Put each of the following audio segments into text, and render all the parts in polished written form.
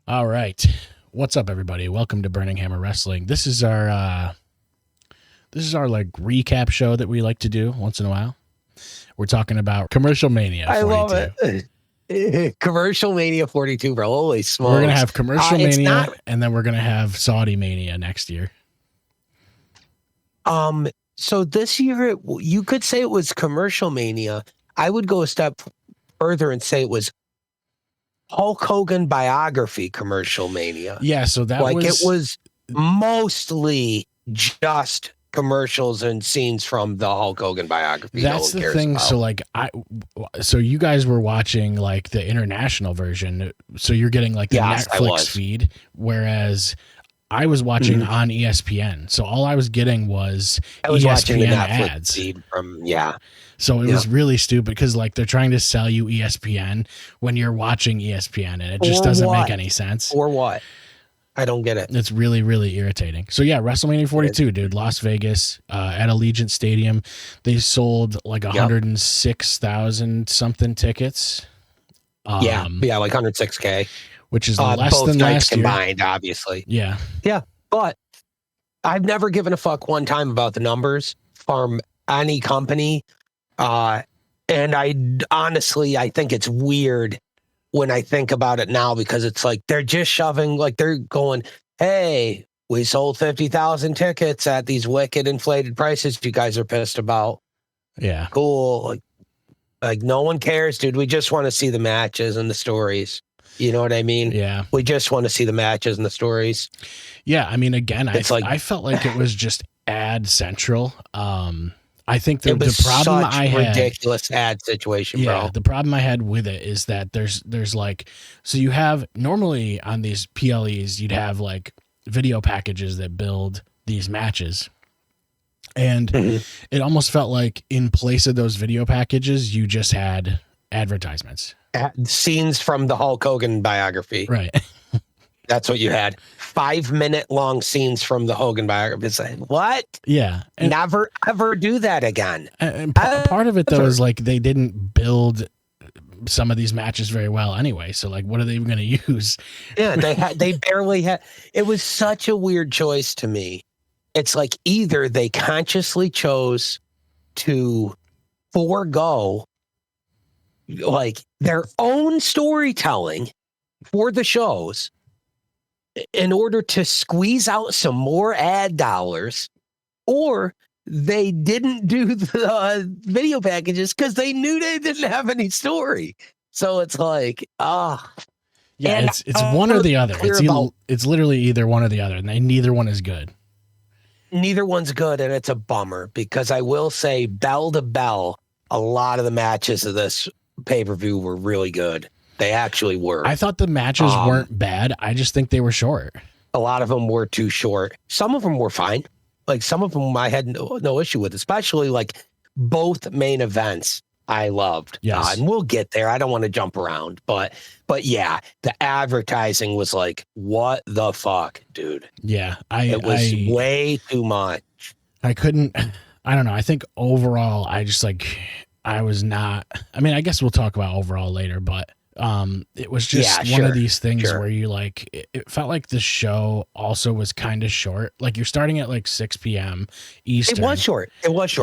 All right. What's up, everybody? Welcome to Burning Hammer Wrestling. This is our like recap show that we like to do once in a while. We're talking about Commercial Mania 42. I love it. Commercial Mania 42, bro. Holy smokes. We're going to have Commercial Mania and then we're going to have Saudi Mania next year. So this year, you could say it was Commercial Mania. I would go a step further and say it was Hulk Hogan biography Commercial Mania. Yeah, so that it was mostly just commercials and scenes from the Hulk Hogan biography. That's the thing. About. So you guys were watching like the international version, so you're getting like the Netflix feed, whereas I was watching on ESPN. So all I was getting was watching the Netflix ads. Feed from So it was really stupid because like they're trying to sell you ESPN when you're watching ESPN and it just doesn't make any sense. Or what? I don't get it. It's really, really irritating. So yeah, WrestleMania 42, dude, Las Vegas at Allegiant Stadium. They sold like 106,000 something tickets. Like 106K. Which is less than last year. Combined, obviously. Yeah. Yeah. But I've never given a fuck one time about the numbers from any company. And I think it's weird when I think about it now because it's like they're just shoving, like they're going, hey, we sold 50,000 tickets at these wicked inflated prices you guys are pissed about. Yeah. Cool. Like no one cares, dude. We just want to see the matches and the stories. You know what I mean? Yeah. We just want to see the matches and the stories. Yeah. I mean, again, I felt like it was just ad central. I think the problem I had, ridiculous ad situation, bro. The problem I had with it is that there's like, so you have normally on these PLEs, you'd have like video packages that build these matches. And it almost felt like in place of those video packages, you just had advertisements. Scenes from the Hulk Hogan biography. Right. That's what you had. 5-minute long scenes from the Hogan biography. It's like, what? Yeah. And never, ever do that again. And part of it, though, is like they didn't build some of these matches very well anyway. So, like, what are they even going to use? Yeah, they barely had. It was such a weird choice to me. It's like either they consciously chose to forego like their own storytelling for the shows in order to squeeze out some more ad dollars, or they didn't do the video packages because they knew they didn't have any story. So it's like, yeah, it's one or the other. It's literally either one or the other, and neither one is good. Neither one's good, and it's a bummer because I will say, bell to bell, a lot of the matches of this pay-per-view were really good. They actually were. I thought the matches weren't bad. I just think they were short. A lot of them were too short. Some of them were fine. Like some of them I had no issue with, especially like both main events I loved. Yes. And we'll get there. I don't want to jump around, but yeah, the advertising was like, what the fuck, dude? Yeah. It was way too much. I don't know. I think overall, I was not, I mean, I guess we'll talk about overall later, but it was just one of these things where you like, it felt like the show also was kind of short. Like you're starting at like 6 p.m. Eastern. It was short.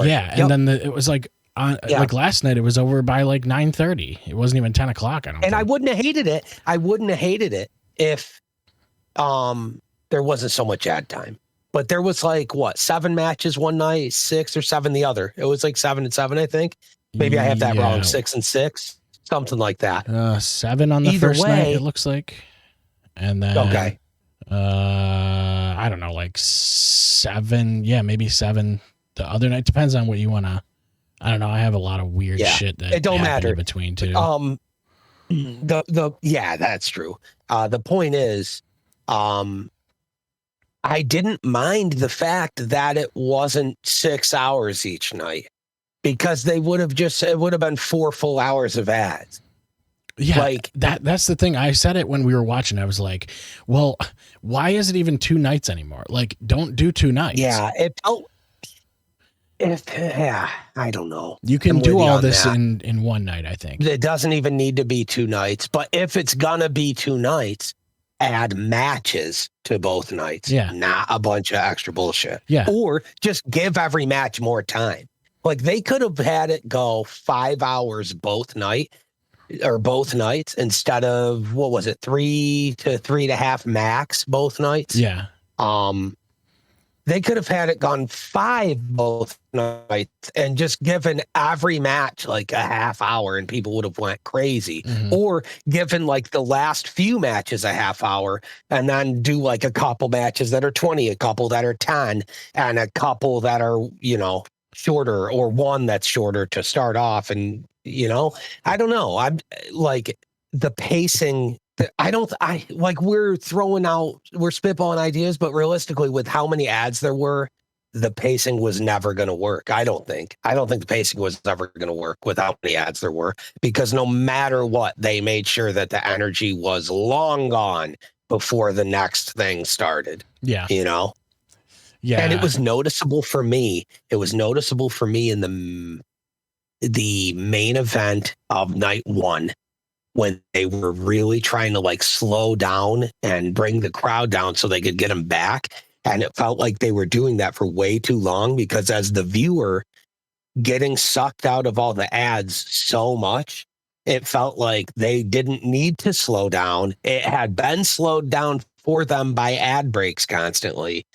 Yeah. And then it was like, like last night, it was over by like 9:30. It wasn't even 10 o'clock. I wouldn't have hated it. I wouldn't have hated it if there wasn't so much ad time. But there was like, 7 matches one night, 6 or 7 the other. It was like 7 and 7, I think. Maybe I have that wrong. 6 and 6, something like that. 7 on the first night, it looks like. And then, I don't know, like 7. Yeah, maybe 7 the other night. Depends on what you want to. I don't know. I have a lot of weird shit that it don't matter in between too. That's true. The point is, I didn't mind the fact that it wasn't 6 hours each night because it would have been 4 full hours of ads. Yeah, like that's the thing. I said it when we were watching. I was like, well, why is it even 2 nights anymore? Like, don't do 2 nights. Yeah, I don't know. You can do all this in one night, I think. It doesn't even need to be 2 nights, but if it's gonna be 2 nights, add matches to both nights, not a bunch of extra bullshit. Or just give every match more time. Like they could have had it go 5 hours both nights instead of, what was it, 3 to 3.5 max both nights. They could have had it gone 5 both nights and just given every match like a half hour and people would have went crazy. Or given like the last few matches a half hour and then do like a couple matches that are 20, a couple that are 10, and a couple that are, you know, shorter, or one that's shorter to start off. And, you know, I don't know. I'm like the pacing. We're spitballing ideas, but realistically, with how many ads there were, the pacing was never going to work. I don't think the pacing was ever going to work with how many ads there were, because no matter what, they made sure that the energy was long gone before the next thing started. You know? And it was noticeable for me. It was noticeable for me in the main event of night 1, when they were really trying to like slow down and bring the crowd down so they could get them back. And it felt like they were doing that for way too long, because as the viewer getting sucked out of all the ads so much, it felt like they didn't need to slow down. It had been slowed down for them by ad breaks constantly,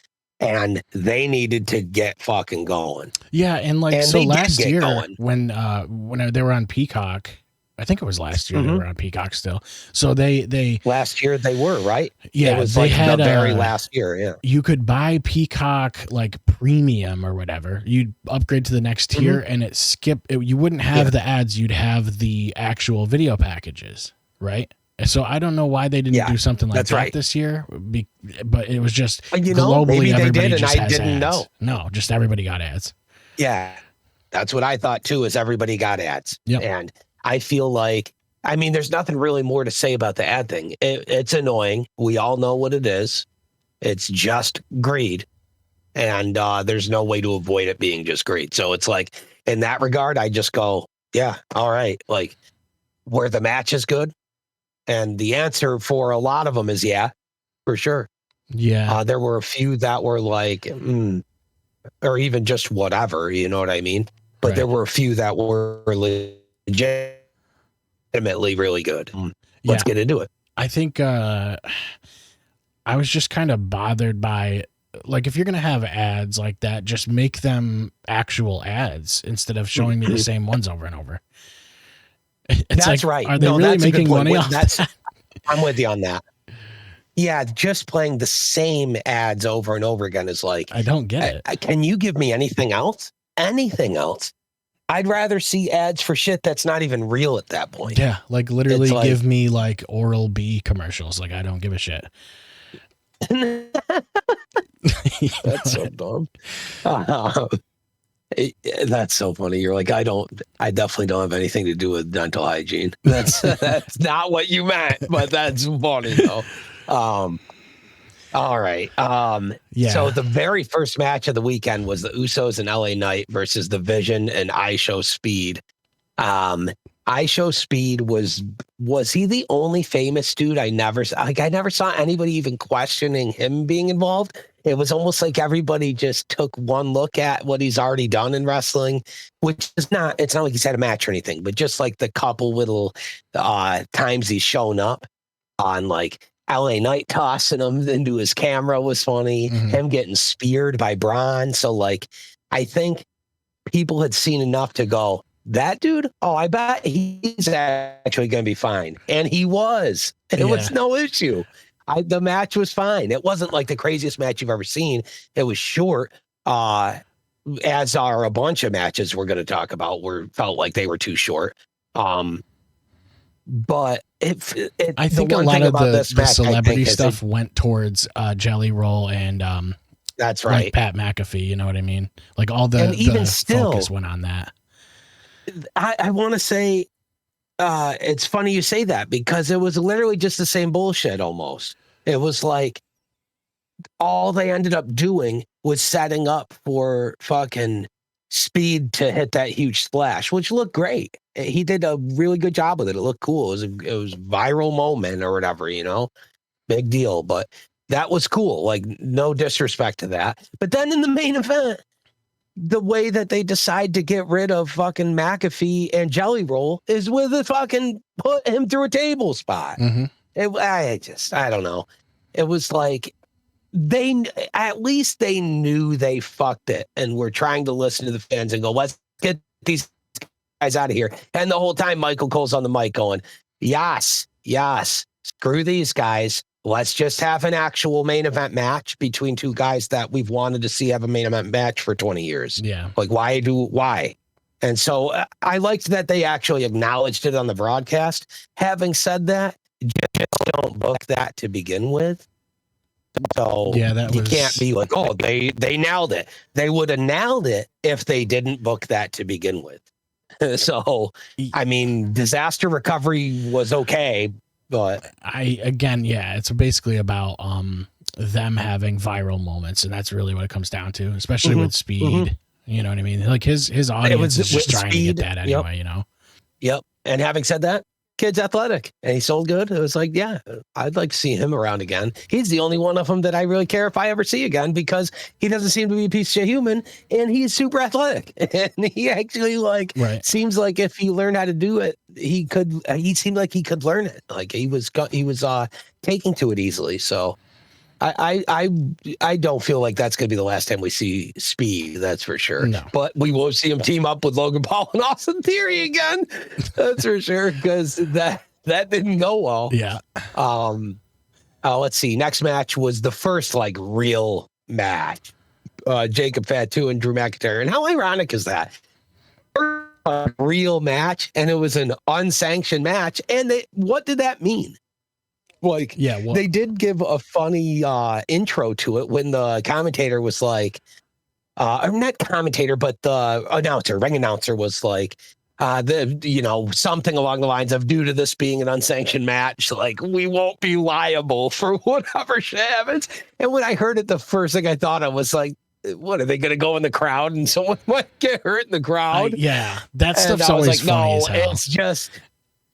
and they needed to get fucking going. And last year when they were on Peacock, I think it was last year they were on Peacock still. So they last year they were, right? Yeah, it was like the very last year. Yeah, you could buy Peacock like premium or whatever. You'd upgrade to the next tier, and you wouldn't have the ads. You'd have the actual video packages, right? So I don't know why they didn't do something like that this year, but it was just globally everybody just has ads. No, just everybody got ads. Yeah, that's what I thought too. Is everybody got ads? And I feel like, I mean, there's nothing really more to say about the ad thing. It's annoying. We all know what it is. It's just greed. And there's no way to avoid it being just greed. So it's like, in that regard, I just go, yeah, all right. Like, were the matches good? And the answer for a lot of them is yeah, for sure. There were a few that were like, or even just whatever, you know what I mean? But there were a few that were legitimately really good. Let's get into it. I think I was just kind of bothered by, like, if you're going to have ads like that, just make them actual ads instead of showing me the same ones over and over. It's that's right. Are they really making money off that? I'm with you on that. Yeah, just playing the same ads over and over again is like, I don't get it. Can you give me anything else? Anything else? I'd rather see ads for shit that's not even real at that point. Yeah, like literally give me like Oral-B commercials. Like, I don't give a shit. That's so dumb. That's so funny. You're like, I definitely don't have anything to do with dental hygiene. That's not what you meant, but that's funny though. All right. So the very first match of the weekend was the Usos and LA Knight versus the Vision and IShowSpeed. IShowSpeed was he the only famous dude? I never saw anybody even questioning him being involved. It was almost like everybody just took one look at what he's already done in wrestling, which is it's not like he's had a match or anything, but just like the couple little times he's shown up on, like, LA Knight tossing him into his camera was funny. Him getting speared by Braun. So, like, I think people had seen enough to go, that dude, I bet he's actually going to be fine. And he was. It was no issue. The match was fine. It wasn't like the craziest match you've ever seen. It was short, as are a bunch of matches we're going to talk about felt like they were too short. But I think a lot of the celebrity stuff went towards Jelly Roll and that's right, like Pat McAfee. You know what I mean? Like all the focus went on that. I want to say it's funny you say that, because it was literally just the same bullshit almost. It was like all they ended up doing was setting up for fucking Speed to hit that huge splash, which looked great. He did a really good job with it. It looked cool. It was viral moment or whatever, you know. big deal. But that was cool. Like, no disrespect to that. But then in the main event, the way that they decide to get rid of fucking McAfee and Jelly Roll is with a fucking put him through a table spot. Mm-hmm. I don't know. It was like at least they knew they fucked it and were trying to listen to the fans and go, let's get these guys out of here. And the whole time Michael Cole's on the mic going, yes, screw these guys. Let's just have an actual main event match between two guys that we've wanted to see have a main event match for 20 years. Yeah. Like, why? And so I liked that they actually acknowledged it on the broadcast. Having said that, just don't book that to begin with. So you can't be like, oh, they nailed it. They would have nailed it if they didn't book that to begin with. So, I mean, disaster recovery was okay, but it's basically about them having viral moments, and that's really what it comes down to, especially with Speed. Mm-hmm. You know what I mean? Like his audience is just trying to get that anyway, you know? Yep. And having said that, kid's athletic and he sold good. It was like, yeah, I'd like to see him around again. He's the only one of them that I really care if I ever see again, because he doesn't seem to be a piece of human and he's super athletic. And he actually seems like if he learned how to do it, he seemed like he could learn it. Like he was taking to it easily. So I don't feel like that's going to be the last time we see Speed. That's for sure. No. But we will see him team up with Logan Paul and Austin Theory again. That's for sure, because that didn't go well. Yeah. Let's see. Next match was the first real match. Jacob Fatu and Drew McIntyre. And how ironic is that? A real match, and it was an unsanctioned match. And what did that mean? They did give a funny intro to it when the commentator was like, not commentator, but the ring announcer was like, something along the lines of, due to this being an unsanctioned match, we won't be liable for whatever shit happens. And when I heard it, the first thing I thought of was like, what are they going to go in the crowd and someone might get hurt in the crowd? That stuff's always funny as hell. It's just.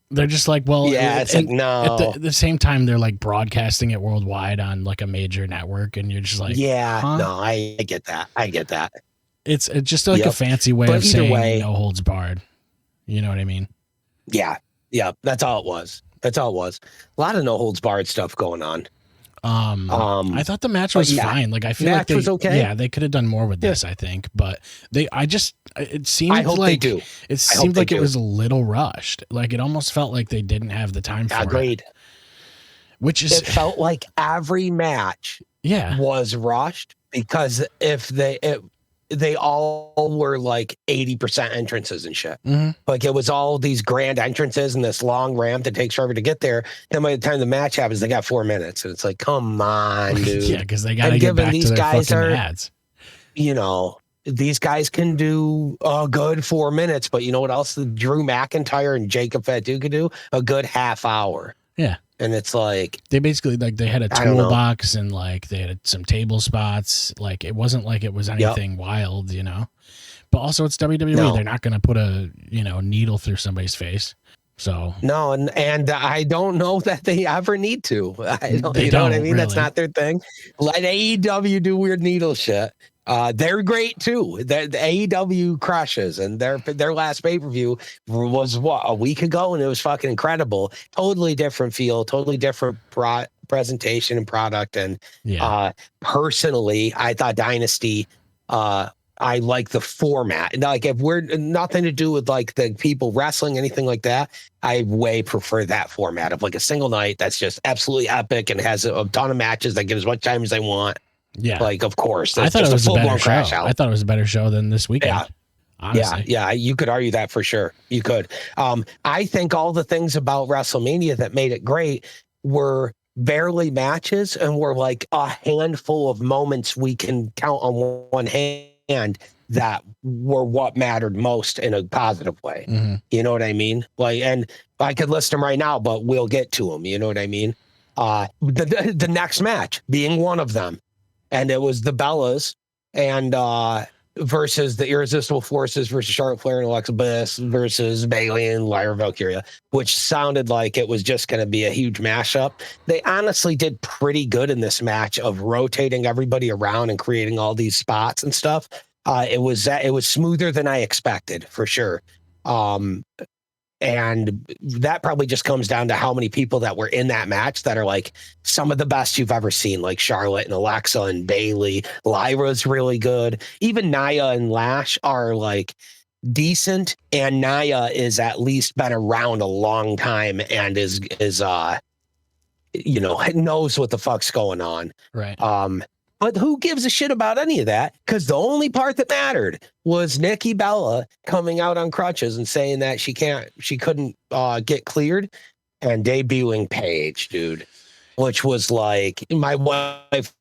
They're just like, well, it's like, no. At the same time, they're like broadcasting it worldwide on like a major network, and you're just like, huh? No, I get that. It's just like a fancy way of saying no holds barred. You know what I mean? Yeah. That's all it was. A lot of no holds barred stuff going on. I thought the match was fine. Like I feel like was okay. Yeah, they could have done more with this. I think, but it seemed I hope like they do. It seemed like it was a little rushed. Like it almost felt like they didn't have the time for Agreed. it. Which is, it felt like every match was rushed, because if they all were like 80% entrances and shit. Mm-hmm. Like it was all these grand entrances and this long ramp that takes forever to get there. And by the time the match happens, they got 4 minutes. And it's like, come on, dude. Yeah, because they got to get back to their fucking ads. These guys can do a good 4 minutes, but you know what else Drew McIntyre and Jacob Fatu could do? A good half hour. Yeah. And it's like, they basically they had a toolbox and they had some table spots. Like it wasn't like it was anything wild, but also it's WWE. No. They're not going to put a, needle through somebody's face. So no. And I don't know that they ever need to. You know what I mean? Really. That's not their thing. Let AEW do weird needle shit. They're great too. The AEW crushes, and their last pay-per-view was a week ago, and it was fucking incredible. Totally different feel, totally different presentation and product. And personally, I thought Dynasty, I like the format. Like if we're nothing to do with like the people wrestling, anything like that, I way prefer that format of like a single night that's just absolutely epic and has a ton of matches that get as much time as they want. Yeah, of course. I thought it was a better show. I thought it was a better show than this weekend. Yeah, honestly. Yeah. You could argue that for sure. You could. I think all the things about WrestleMania that made it great were barely matches and were like a handful of moments we can count on one hand that were what mattered most in a positive way. Mm-hmm. You know what I mean? And I could list them right now, but we'll get to them. You know what I mean? The next match being one of them. And it was the Bellas and versus the Irresistible Forces versus Charlotte Flair and Alexa Bliss versus Bayley and Lyra Valkyria, which sounded like it was just going to be a huge mashup. They honestly did pretty good in this match of rotating everybody around and creating all these spots and stuff. It was smoother than I expected, for sure. And that probably just comes down to how many people that were in that match that are like some of the best you've ever seen, like Charlotte and Alexa and Bayley. Lyra's really good. Even Nia and Lash are like decent, and Nia is at least been around a long time and is knows what the fuck's going on. Right. But who gives a shit about any of that? Because the only part that mattered was Nikki Bella coming out on crutches and saying that she couldn't get cleared, and debuting Paige, dude, which was like, my wife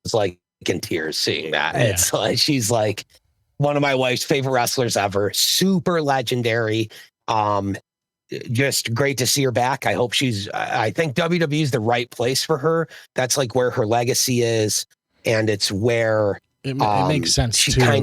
was like in tears seeing that. Yeah. It's like, she's like one of my wife's favorite wrestlers ever, super legendary. Just great to see her back. I think WWE is the right place for her. That's like where her legacy is. And it's where it makes sense. She doesn't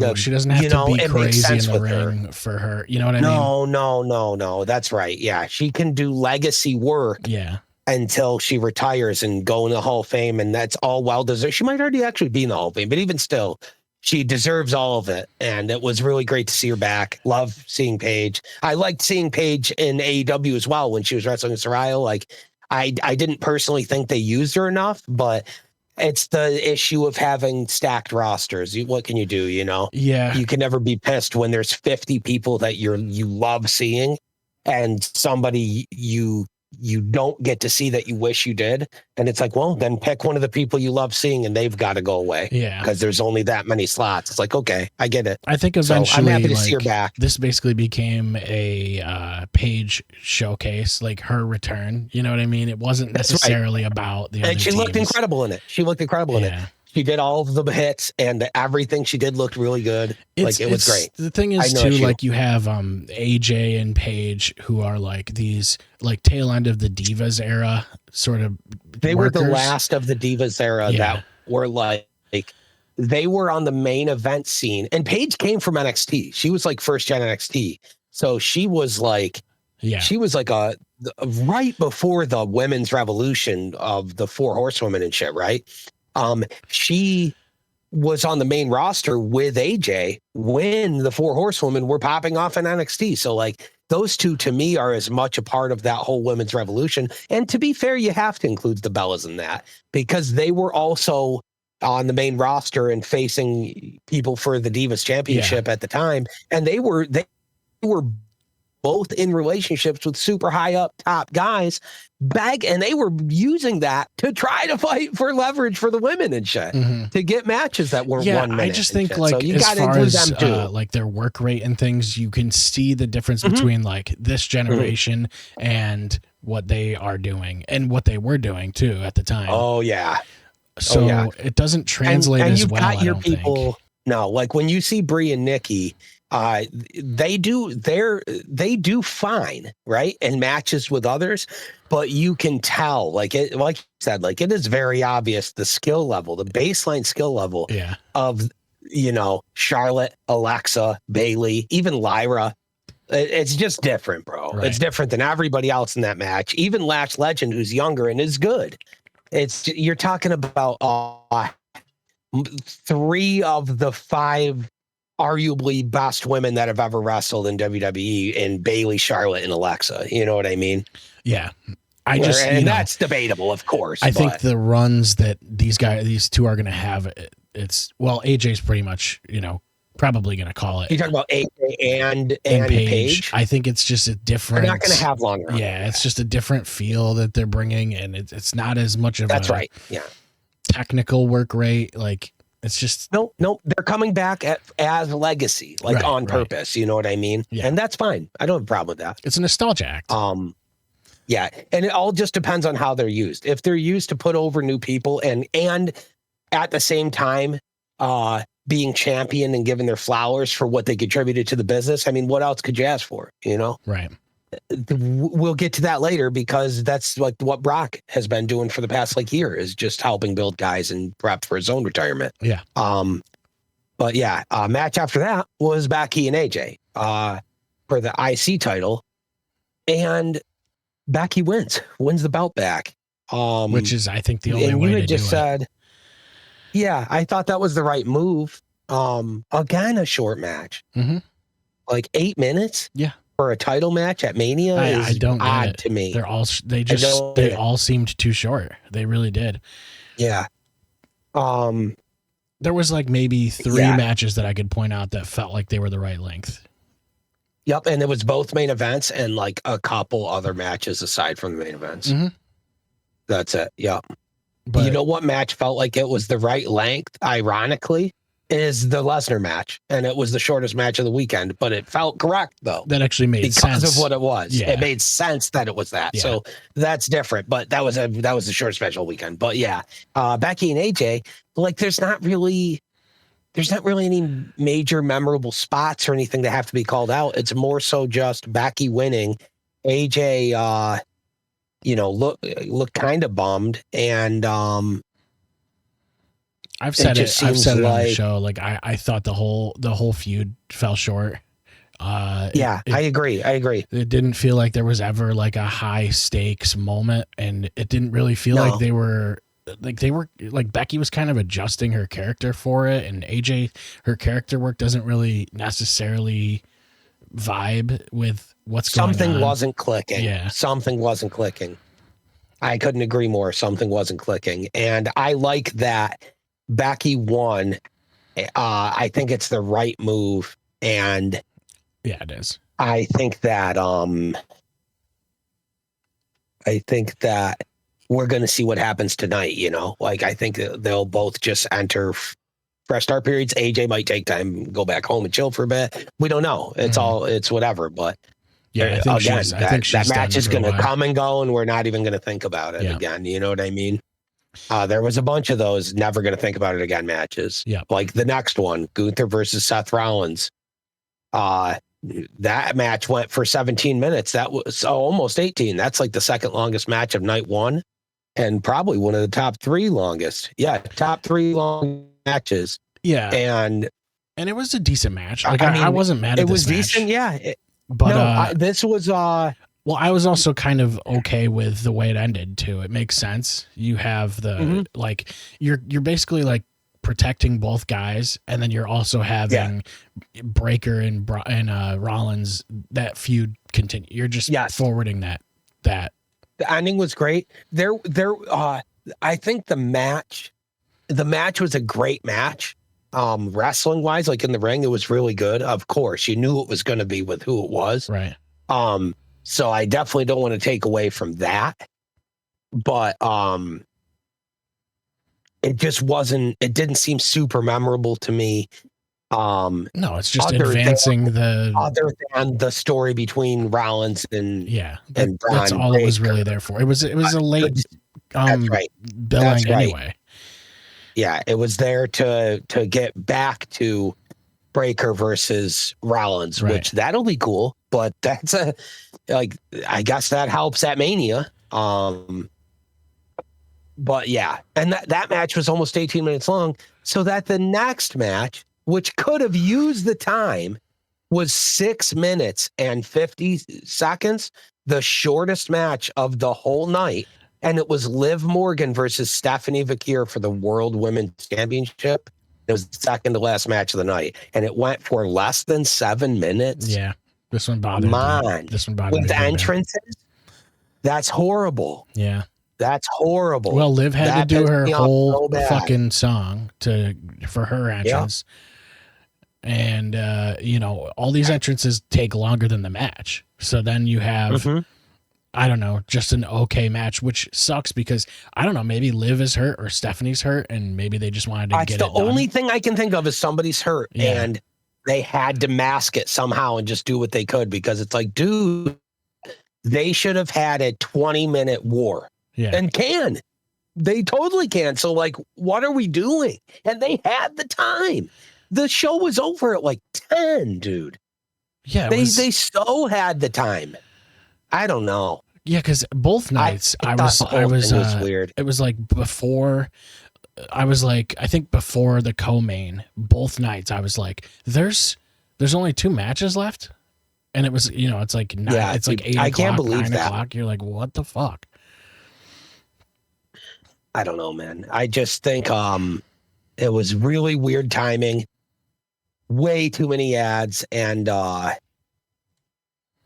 have to be crazy in the ring for her. You know what I mean? No. That's right. Yeah. She can do legacy work. Yeah. Until she retires and go in the Hall of Fame. And that's all well deserved. She might already actually be in the Hall of Fame, but even still, she deserves all of it. And it was really great to see her back. Love seeing Paige. I liked seeing Paige in AEW as well when she was wrestling Soraya. Like, I didn't personally think they used her enough, but it's the issue of having stacked rosters. What can you do? Yeah, you can never be pissed when there's 50 people that you love seeing, and somebody you don't get to see that you wish you did. And it's like, well, then pick one of the people you love seeing, and they've got to go away. Yeah, because there's only that many slots. It's like, okay, I get it. I think eventually, so I'm happy to see her back. This basically became a Paige showcase, like her return. You know what I mean? It wasn't necessarily about the other and she teams. looked incredible in it. In it. She did all of the hits, and everything she did looked really good. It was great. The thing is, too, like you have AJ and Paige, who are like these like tail end of the Divas era sort of. They were the last of the Divas era that were like they were on the main event scene. And Paige came from NXT. She was like first gen NXT, so she was like right before the women's revolution of the Four Horsewomen and shit, right? She was on the main roster with AJ when the Four Horsewomen were popping off in NXT. So like those two to me are as much a part of that whole women's revolution. And to be fair, you have to include the Bellas in that because they were also on the main roster and facing people for the Divas Championship at the time. And they were both in relationships with super high up top guys and they were using that to try to fight for leverage for the women and shit to get matches that weren't 1 minute. I just think like so you as far as like their work rate and things, you can see the difference between like this generation and what they are doing and what they were doing too at the time. Oh yeah. So it doesn't translate as well. And you've got your people. No, like when you see Brie and Nikki, they do fine, right? In matches with others, but you can tell, like you said, like it is very obvious the skill level, the baseline skill level of, Charlotte, Alexa, Bayley, even Lyra. It's just different, bro. Right. It's different than everybody else in that match. Even Lash Legend, who's younger and is good. You're talking about 3 of the 5 arguably best women that have ever wrestled in WWE in Bayley, Charlotte, and Alexa. You know what I mean? Yeah. That's debatable, of course. I think the runs that these two are going to have, AJ's pretty much, probably going to call it. You talking about AJ and Paige? I think it's just a different. They're not going to have long runs. Yeah, it's just a different feel that they're bringing, and it's not as much of That's right. Yeah. Technical work rate, like. It's just no. They're coming back as legacy, like on purpose. You know what I mean? Yeah. And that's fine. I don't have a problem with that. It's a nostalgia act. Yeah, and it all just depends on how they're used. If they're used to put over new people and at the same time, being champion and giving their flowers for what they contributed to the business. I mean, what else could you ask for? Right. We'll get to that later because that's like what Brock has been doing for the past year is just helping build guys and prep for his own retirement. Yeah. But yeah, match after that was Becky and AJ for the IC title, and Becky wins the belt back. Which is, I think, the only and way you to had do just said, yeah, I thought that was the right move. Again, a short match, like 8 minutes, for a title match at Mania I don't odd get it. to me. They all seemed too short. They really did. Yeah. There was like maybe 3 matches that I could point out that felt like they were the right length. Yep, and it was both main events and like a couple other matches aside from the main events. That's it. Yep. But you know what match felt like it was the right length, ironically, is the Lesnar match. And it was the shortest match of the weekend, but it felt correct, though. That actually made sense. Because of what it was. Yeah. It made sense that it was that. Yeah. So that's different. But that was the shortest match of the weekend. But yeah, Becky and AJ, like there's not really any major memorable spots or anything that have to be called out. It's more so just Becky winning. AJ, look kind of bummed, and I've said it on the show. Like I thought the whole feud fell short. I agree. It didn't feel like there was ever like a high stakes moment, and it didn't really feel like they were Becky was kind of adjusting her character for it, and AJ, her character work doesn't really necessarily vibe with what's going on. Something wasn't clicking. Yeah. Something wasn't clicking. I couldn't agree more. Something wasn't clicking. And I like that Becky won. I think it's the right move. And yeah, it is. I think that we're going to see what happens tonight, Like, I think they'll both just enter fresh start periods. AJ might take time, go back home and chill for a bit. We don't know. It's whatever. But yeah, I think that match is going to come and go, and we're not even going to think about it again. You know what I mean? There was a bunch of those never going to think about it again matches. Yeah. Like the next one, Gunther versus Seth Rollins. That match went for 17 minutes. That was almost 18. That's like the second longest match of night one, and probably one of the top 3 longest. Yeah, top 3 long matches. Yeah, and it was a decent match. Like I wasn't mad at this match. It was decent. Yeah, but this was. Well, I was also kind of okay with the way it ended too. It makes sense. You have the like you're basically like protecting both guys, and then you're also having Breaker and Rollins, that feud continue. You're just forwarding that. The ending was great. I think the match was a great match. Wrestling wise, like in the ring, it was really good. Of course, you knew it was going to be with who it was. Right. So I definitely don't want to take away from that, but it just wasn't. It didn't seem super memorable to me. No, it's just advancing other than the story between Rollins and and Braun. That's all Breaker. It was really there for. It was a late billing anyway. Yeah, it was there to get back to Breaker versus Rollins, which that'll be cool. But that's I guess that helps at Mania. But yeah, and that match was almost 18 minutes long. So that the next match, which could have used the time, was 6 minutes and 50 seconds, the shortest match of the whole night. And it was Liv Morgan versus Stephanie Vaquer for the World Women's Championship. It was the second to last match of the night, and it went for less than 7 minutes. Yeah, this one bothered me. This one bothered me. With the entrances, that's horrible. Yeah. That's horrible. Well, Liv had to do her whole fucking song for her entrance. Yep. And, all these entrances take longer than the match. So then you have, I don't know, just an okay match, which sucks because, I don't know, maybe Liv is hurt or Stephanie's hurt, and maybe they just wanted to get it done. The only thing I can think of is somebody's hurt, and they had to mask it somehow and just do what they could, because it's like, dude, they should have had a 20-minute war. Yeah. And they totally can. So like, what are we doing? And they had the time. The show was over at like 10, dude. Yeah. They so had the time. I don't know. Yeah. Cause both nights I was weird. It was like before I was like, I think before the co-main, both nights, I was like, there's only 2 matches left, and it was, it's like 9, Yeah, it's like 8 I o'clock, can't believe 9 that. o'clock. You're like, what the fuck? I don't know, man. I just think it was really weird timing, way too many ads, and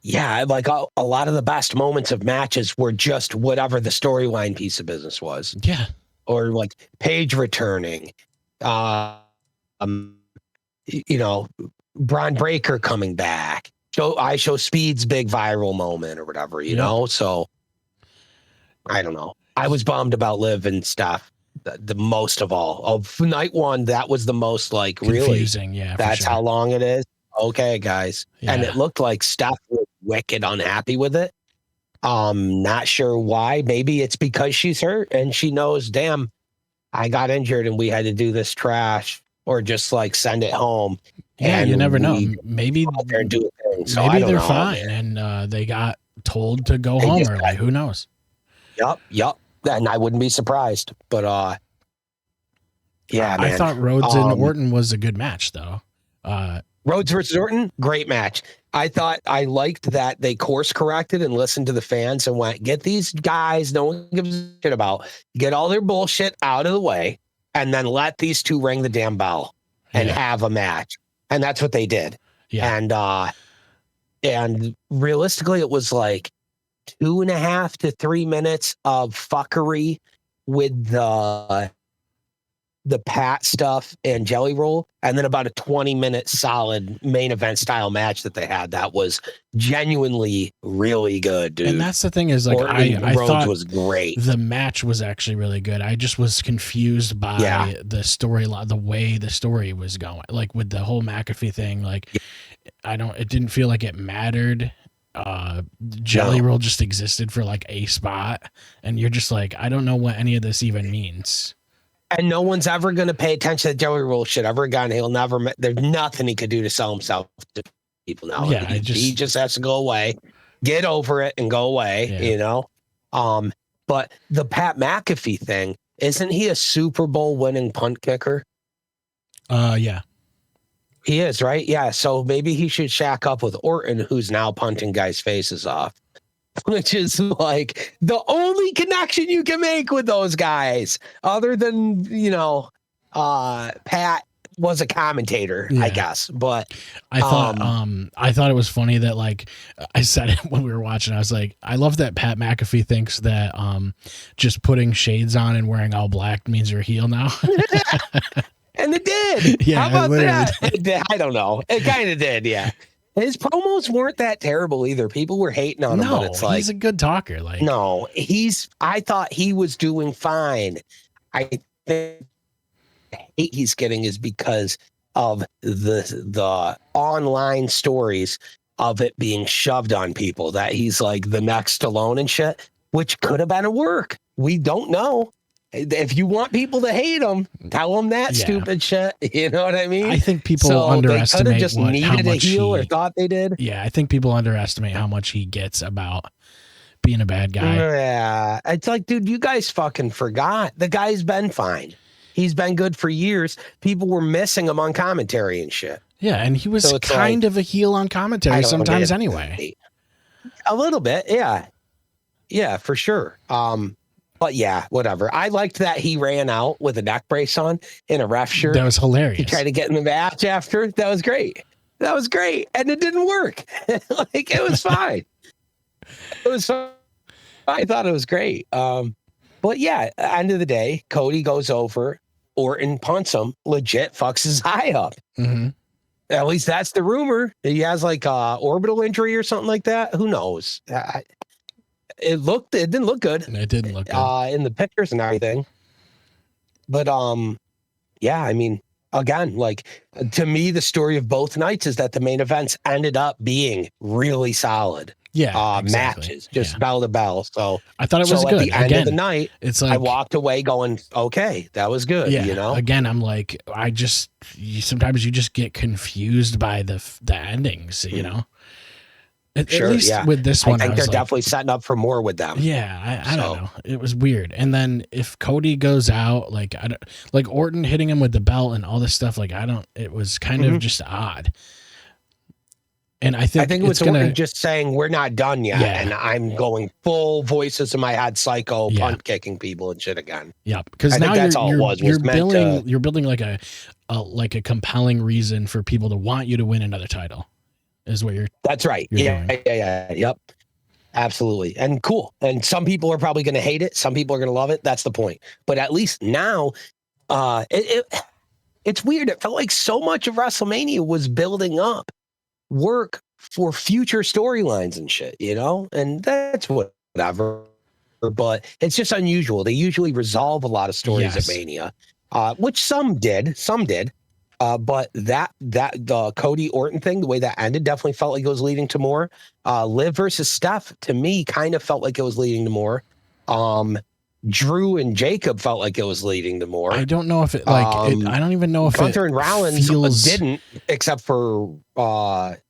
yeah, like a lot of the best moments of matches were just whatever the storyline piece of business was. Yeah. Or like Paige returning, Braun Breaker coming back, IShowSpeed's big viral moment or whatever, you know? So I don't know. I was bummed about Liv and stuff. The most of all of night one, that was the most like confusing. Really, Yeah, that's how long it is. Okay, guys, and it looked like Steph was wicked unhappy with it. Not sure why. Maybe it's because she's hurt and she knows, damn, I got injured and we had to do this trash, or just like send it home. Yeah, and you never know. Maybe do a thing. So maybe they're fine, and they got told to go home early. Who knows? Yep. And I wouldn't be surprised. But yeah, man. I thought Rhodes and Orton was a good match, though. Rhodes versus Orton, great match. I liked that they course corrected and listened to the fans and went, get these guys no one gives a shit about, get all their bullshit out of the way, and then let these two ring the damn bell and have a match. And that's what they did. Yeah. And realistically, it was like 2.5 to 3 minutes of fuckery with the Pat stuff and Jelly Roll, and then about a 20-minute solid main event style match that they had that was genuinely really good, dude. And that's the thing is, like, I thought was great. The match was actually really good. I just was confused by the story, the way the story was going, like with the whole McAfee thing. Like, it didn't feel like it mattered. Jelly Roll just existed for like a spot, and you're just like, I don't know what any of this even means. And no one's ever going to pay attention to Jelly Roll shit ever again. He'll never. There's nothing he could do to sell himself to people now. Yeah, he just has to go away, get over it, and go away. Yeah. You know. But the Pat McAfee thing, isn't he a Super Bowl winning punt kicker? Yeah. He is, right? Yeah. So maybe he should shack up with Orton, who's now punting guys' faces off. Which is like the only connection you can make with those guys, other than, Pat was a commentator, I guess. But I thought it was funny that, like, I said it when we were watching. I was like, I love that Pat McAfee thinks that just putting shades on and wearing all black means you're a heel now. And it did. Yeah, how about that? I don't know. It kind of did. Yeah. His promos weren't that terrible either. People were hating on him, but it's like, he's a good talker. Like, no, I thought he was doing fine. I think the hate he's getting is because of the online stories of it being shoved on people, that he's like the next Stallone and shit, which could have been a work. We don't know. If you want people to hate him, tell them that stupid shit. You know what I mean? I think people underestimate they just needed a heel or thought they did. Yeah, I think people underestimate how much he gets about being a bad guy. Yeah, it's like, dude, you guys fucking forgot. The guy's been fine. He's been good for years. People were missing him on commentary and shit. Yeah, and he was kind of a heel on commentary sometimes anyway. A little bit, yeah. Yeah, for sure. But yeah, whatever. I liked that he ran out with a neck brace on in a ref shirt. That was hilarious. He tried to get in the match after. That was great. And it didn't work. Like, it was fine. It was fine. I thought it was great. But yeah, end of the day, Cody goes over, Orton punts him, legit fucks his eye up. Mm-hmm. At least that's the rumor. He has like a orbital injury or something like that. Who knows? It didn't look good. It didn't look good in the pictures and everything. But yeah, I mean, again, like, to me, the story of both nights is that the main events ended up being really solid. Yeah, exactly. Matches, just bell to bell. So I thought it was good. At the end of the night, it's like, I walked away going, okay, that was good. Yeah, you know. Again, I'm like, sometimes you just get confused by the endings. You know. At least with this one, I think they're definitely setting up for more with them. Yeah, I don't know. It was weird. And then if Cody goes out, like Orton hitting him with the belt and all this stuff, it was kind of just odd. And I think it was Orton just saying we're not done yet, and I'm going full voices in my head, psycho, punt kicking people and shit again. Yeah, because now you're building like a compelling reason for people to want you to win another title. Is what you're. That's right. Doing. Yep. Absolutely. And cool. And some people are probably going to hate it. Some people are going to love it. That's the point. But at least now, it's weird. It felt like so much of WrestleMania was building up work for future storylines and shit, and that's whatever. But it's just unusual. They usually resolve a lot of stories at Mania, which some did. But the Cody Orton thing, the way that ended, definitely felt like it was leading to more. Liv versus Steph, to me, kind of felt like it was leading to more. Drew and Jacob felt like it was leading to more. I don't know if it I don't even know if Gunther and Rollins didn't, except for Brad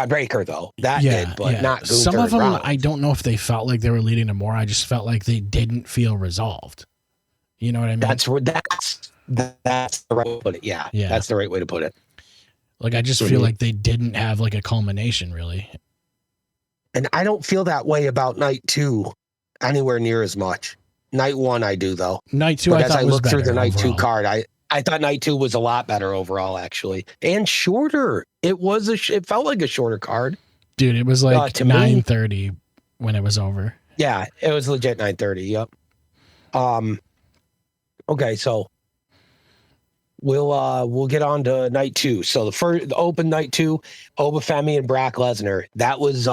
Baker though. That did, but not Gunther. Some of them, Rollins. I don't know if they felt like they were leading to more. I just felt like they didn't feel resolved. You know what I mean? That's the right way to put it. Yeah, that's the right way to put it. Like, I just feel like they didn't have like a culmination, really. And I don't feel that way about night 2 anywhere near as much. Night 1, I do, though. Night 2, but I thought as I was looked through the night overall. 2 card, I thought night 2 was a lot better overall, actually, and shorter. It was it felt like a shorter card. Dude, it was like 9:30 when it was over. Yeah, it was legit 9:30. Yep. Okay, so we'll get on to night 2. So the open night 2, Oba Femi and Brock Lesnar. That was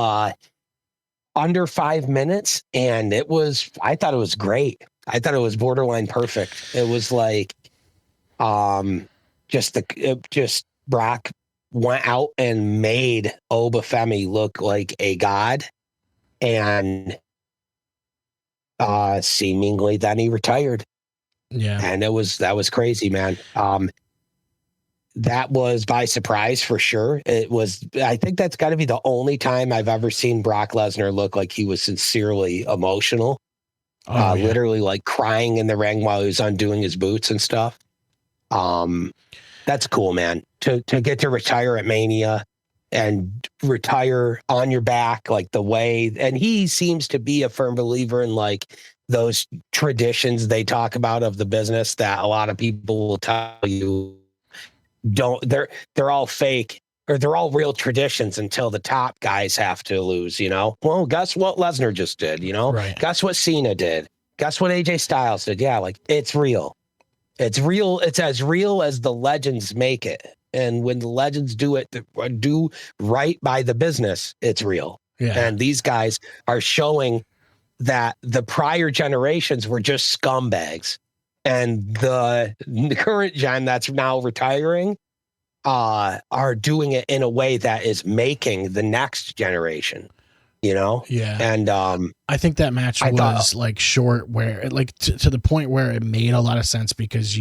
under 5 minutes, and I thought it was great. I thought it was borderline perfect. It was like just Brock went out and made Oba Femi look like a god, and seemingly then he retired. Yeah. And that was crazy, man. That was by surprise for sure. I think that's got to be the only time I've ever seen Brock Lesnar look like he was sincerely emotional. Literally like crying in the ring while he was undoing his boots and stuff. That's cool, man. To get to retire at Mania and retire on your back, like the way, and he seems to be a firm believer in like those traditions they talk about of the business that a lot of people will tell you they're all fake, or they're all real traditions until the top guys have to lose, Well, guess what Lesnar just did, Right. Guess what Cena did? Guess what AJ Styles did? Yeah, like it's real. It's real. It's as real as the legends make it. And when the legends do right by the business, it's real. Yeah. And these guys are showing that the prior generations were just scumbags, and the current gen that's now retiring are doing it in a way that is making the next generation, Yeah. And I think that match was like short, where like to the point where it made a lot of sense, because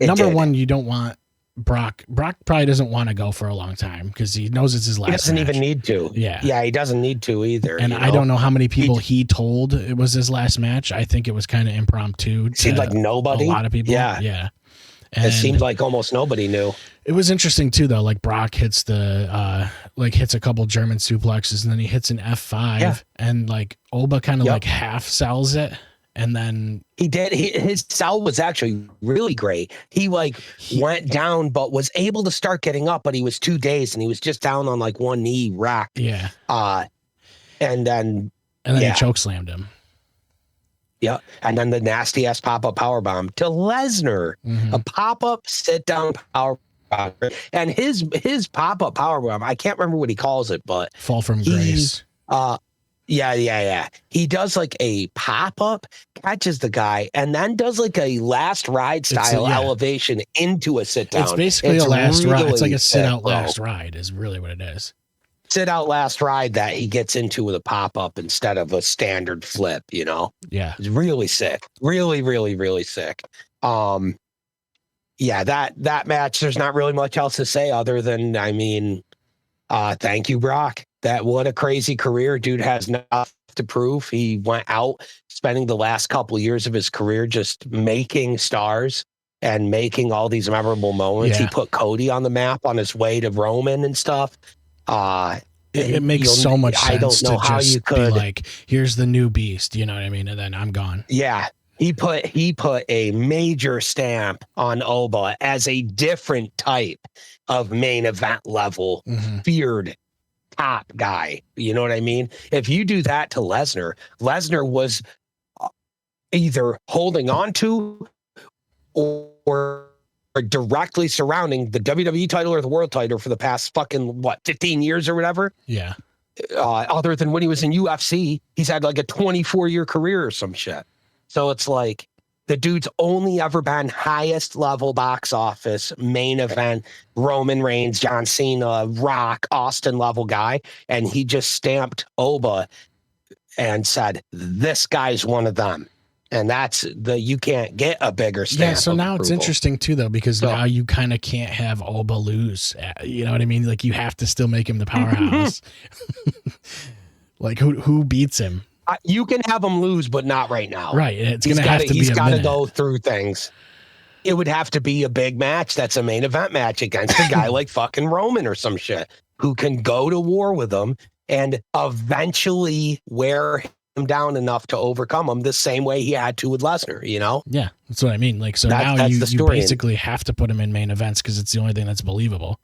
number one, you don't want Brock probably doesn't want to go for a long time because he knows it's his last. He doesn't match. even need to. Yeah, he doesn't need to either. And I don't know how many people he told it was his last match. I think it was kind of impromptu. Seemed like nobody. A lot of people. Yeah. And it seemed like almost nobody knew. It was interesting too, though. Like Brock hits hits a couple German suplexes, and then he hits an F5, and like Oba kind of like half sells it. And then he did. His sell was actually really great. He went down, but was able to start getting up, but he was 2 days, and he was just down on like one knee rack. Yeah. And then he choke slammed him. Yeah. And then the nasty ass pop-up powerbomb to Lesnar. A pop-up sit down powerbomb. And his pop-up powerbomb, I can't remember what he calls it, but fall from grace. Yeah. He does like a pop-up, catches the guy, and then does like a last ride style elevation into a sit down. It's basically a last ride. It's like a sit out last ride is really what it is. Sit out last ride that he gets into with a pop-up instead of a standard flip, Yeah. It's really sick. Really, really, really sick. Yeah, that match, there's not really much else to say other than, thank you, Brock. That what a crazy career. Dude has nothing to prove. He went out spending the last couple of years of his career just making stars and making all these memorable moments. Yeah. He put Cody on the map on his way to Roman and stuff. It makes so much sense. I don't know how you could be like, here's the new beast, you know what I mean? And then I'm gone. Yeah. He put a major stamp on Oba as a different type of main event level feared top guy. You know what I mean? If you do that to Lesnar, Lesnar was either holding on to or directly surrounding the WWE title or the world title for the past fucking 15 years or whatever. Yeah. Other than when he was in UFC, he's had like a 24-year career or some shit. So it's like the dude's only ever been highest level box office main event, Roman Reigns, John Cena, Rock, Austin level guy. And he just stamped Oba and said, this guy's one of them. And that's you can't get a bigger stamp. Yeah, so now approval. it's interesting too, though, because now you kind of can't have Oba lose. You know what I mean? Like you have to still make him the powerhouse. Like who beats him? You can have him lose, but not right now. Right. It's going to have to be He's a got to minute. go through things. It would have to be a big match. That's a main event match against a guy like fucking Roman or some shit who can go to war with him and eventually wear him down enough to overcome him the same way he had to with Lesnar, you know? Yeah, that's what I mean. Like, so now you basically have to put him in main events because it's the only thing that's believable.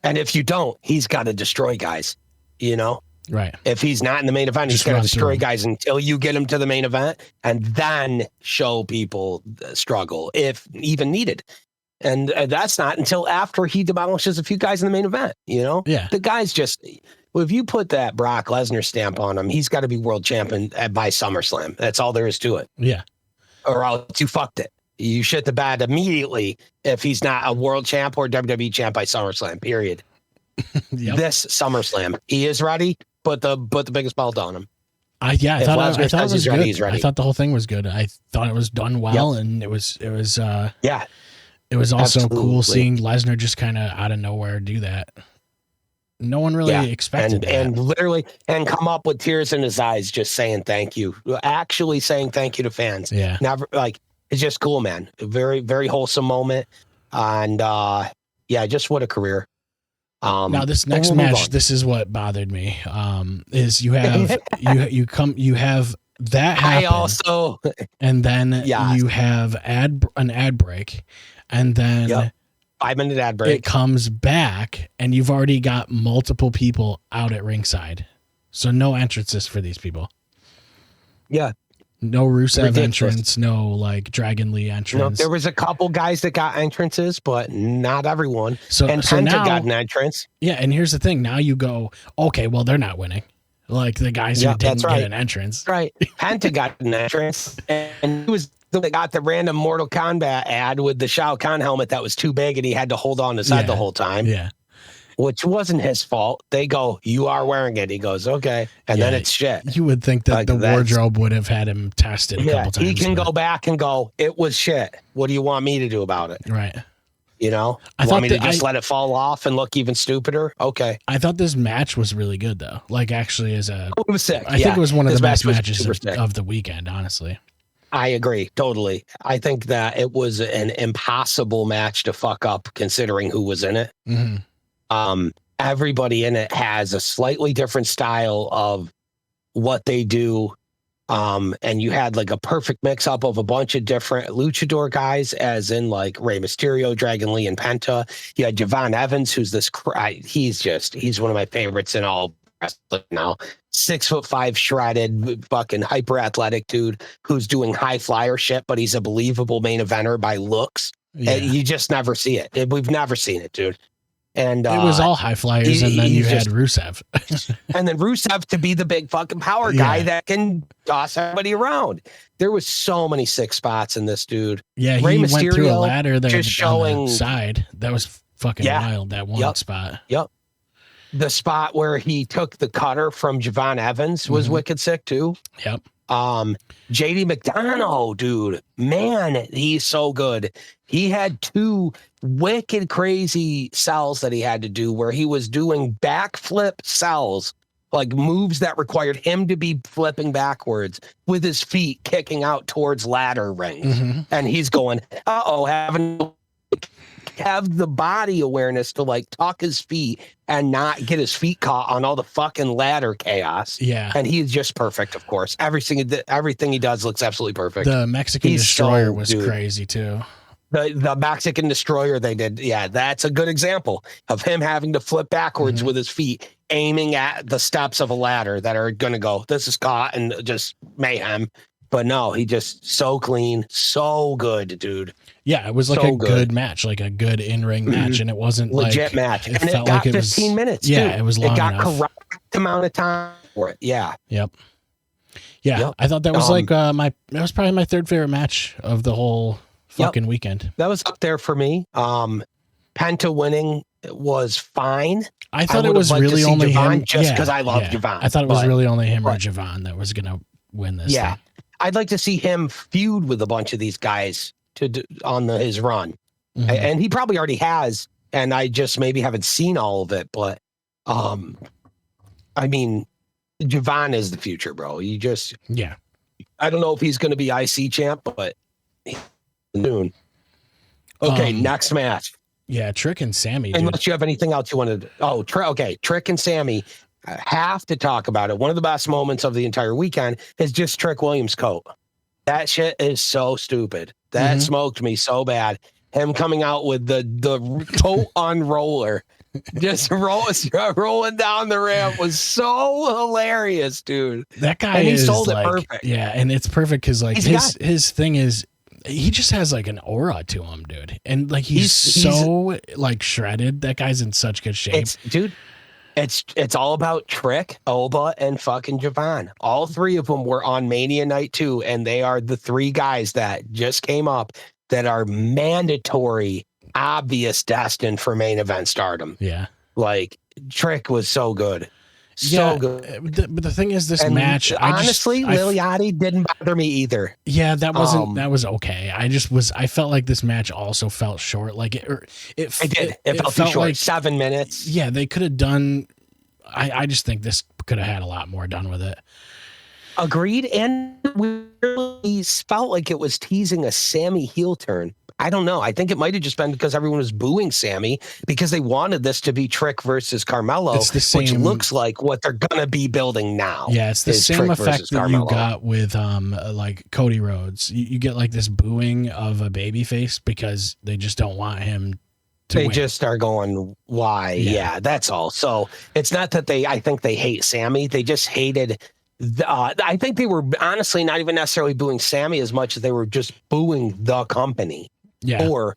And if you don't, he's got to destroy guys, you know? Right. If he's not in the main event, he's going to destroy guys until you get him to the main event and then show people the struggle if even needed. And that's not until after he demolishes a few guys in the main event, you know? Yeah. The guy's just, if you put that Brock Lesnar stamp on him, he's got to be world champion by SummerSlam. That's all there is to it. Yeah. Or else you fucked it. You shit the bed immediately if he's not a world champ or WWE champ by SummerSlam, period. Yep. This SummerSlam, he is ready. Put the biggest belt on him. I thought it was good. He's ready. I thought the whole thing was good. I thought it was done well, and it was It was also absolutely cool seeing Lesnar just kind of out of nowhere do that. No one really expected that. And literally come up with tears in his eyes, just saying thank you. Actually saying thank you to fans. Yeah. Never it's just cool, man. A very, very wholesome moment. And just what a career. Now this next match, this is what bothered me. Is you have you have that happen, and then you have an ad break, and then 5-minute ad break. It comes back, and you've already got multiple people out at ringside, so no entrances for these people. Yeah. No Rusev entrance, no like Dragon Lee entrance. No, there was a couple guys that got entrances, but not everyone. And Penta now got an entrance. Yeah, and here's the thing. Now you go, okay, well, they're not winning. Like the guys who didn't get an entrance. Right. Penta got an entrance, and he was the one that got the random Mortal Kombat ad with the Shao Kahn helmet that was too big, and he had to hold on his head the whole time. Yeah. Which wasn't his fault. They go, you are wearing it. He goes, okay. And then it's shit. You would think that the wardrobe would have had him tested a couple times. He can go back and go, it was shit. What do you want me to do about it? Right. You know? Want me to just let it fall off and look even stupider? Okay. I thought this match was really good, though. Like, actually, it was sick. I think it was one of the best matches of the weekend, honestly. I agree. Totally. I think that it was an impossible match to fuck up considering who was in it. Mm-hmm. Everybody in it has a slightly different style of what they do. And you had like a perfect mix up of a bunch of different luchador guys, as in like Rey Mysterio, Dragon Lee, and Penta. You had Javon Evans, who's he's one of my favorites in all wrestling now. 6'5" shredded, fucking hyper athletic dude who's doing high flyer shit, but he's a believable main eventer by looks. Yeah. And you just never see it. We've never seen it, dude. And it was all high flyers, and then you had Rusev. And then Rusev to be the big fucking power guy that can toss everybody around. There was so many sick spots in this dude. Yeah, Rey he Mysterio went through a ladder there just showing on the side. That was fucking wild, that one spot. Yep. The spot where he took the cutter from Javon Evans was wicked sick too. Yep. JD McDonough, dude, man, he's so good. He had 2 wicked crazy sells that he had to do where he was doing backflip sells, like moves that required him to be flipping backwards with his feet kicking out towards ladder rings. And he's going, have the body awareness to like tuck his feet and not get his feet caught on all the fucking ladder chaos. Yeah. And he's just perfect, of course. Everything he does looks absolutely perfect. The Mexican Destroyer was crazy too. The Mexican Destroyer they did. Yeah, that's a good example of him having to flip backwards with his feet, aiming at the steps of a ladder that are going to go, this is caught, and just mayhem. But no, he just so clean, so good, dude. Yeah, it was like so a good match, like a good in-ring match, and it wasn't legit like, match. It and felt it got like 15 minutes. Yeah, too. it was long got enough. Correct amount of time for it. Yeah. Yep. Yeah, yep. I thought that was that was probably my 3rd favorite match of the whole fucking weekend. That was up there for me. Penta winning was fine. I thought it was really only Javon him, just because I love Javon. I thought it was really only him or Javon that was gonna win this. Yeah, thing. I'd like to see him feud with a bunch of these guys on his run, and he probably already has. And I just maybe haven't seen all of it, but I mean, Javon is the future, bro. You just I don't know if he's going to be IC champ, but soon. Okay, next match. Yeah, Trick and Sami. Dude. Unless you have anything else you wanted. Oh, Trick and Sami. I have to talk about it. One of the best moments of the entire weekend is just Trick Williams' coat. That shit is so stupid. That smoked me so bad. Him coming out with the coat unroller, just rolling down the ramp was so hilarious, dude. That guy and he is sold like, it perfect. Yeah, and it's perfect because like his thing is he just has like an aura to him, dude. And like he's so like shredded. That guy's in such good shape. It's all about Trick, Oba, and fucking Javon. All 3 of them were on Mania night 2, and they are the 3 guys that just came up that are mandatory, obvious, destined for main event stardom. Yeah. Like, Trick was so good. So good. But the thing is, this match, honestly, Liliati didn't bother me either. Yeah, that was okay. I felt like this match also felt short. Like it felt too short. Like 7 minutes. Yeah, they could have done. I just think this could have had a lot more done with it. Agreed. And we really felt like it was teasing a Sami heel turn. I don't know. I think it might have just been because everyone was booing Sami because they wanted this to be Trick versus Carmelo, which looks like what they're going to be building now. Yeah, it's the same effect that you got with like Cody Rhodes. You get like this booing of a babyface because they just don't want him to win. Just are going, why? Yeah, that's all. So it's not that I think they hate Sami. They just hated I think they were honestly not even necessarily booing Sami as much as they were just booing the company. Or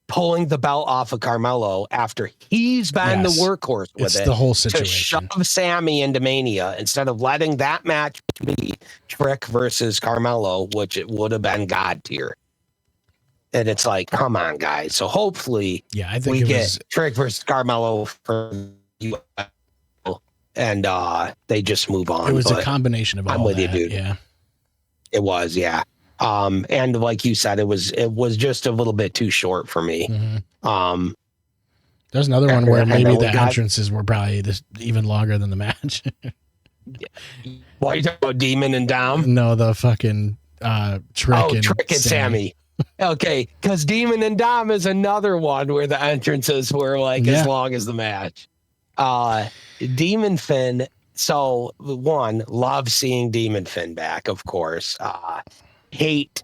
pulling the belt off of Carmelo after he's been the workhorse with it's the whole situation. To shove Sami into Mania instead of letting that match be Trick versus Carmelo, which it would have been God tier. And it's like, come on, guys. So hopefully I think we get Trick versus Carmelo for you. And they just move on. It was a combination of all I'm with that, you, dude. Yeah. It was, yeah. And like you said, it was just a little bit too short for me. There's another one where maybe the entrances were probably even longer than the match. Why are you talking about Demon and Dom? No, the fucking Trick and Sami. Okay, because Demon and Dom is another one where the entrances were like as long as the match. Demon Finn. So one, love seeing Demon Finn back, of course. Hate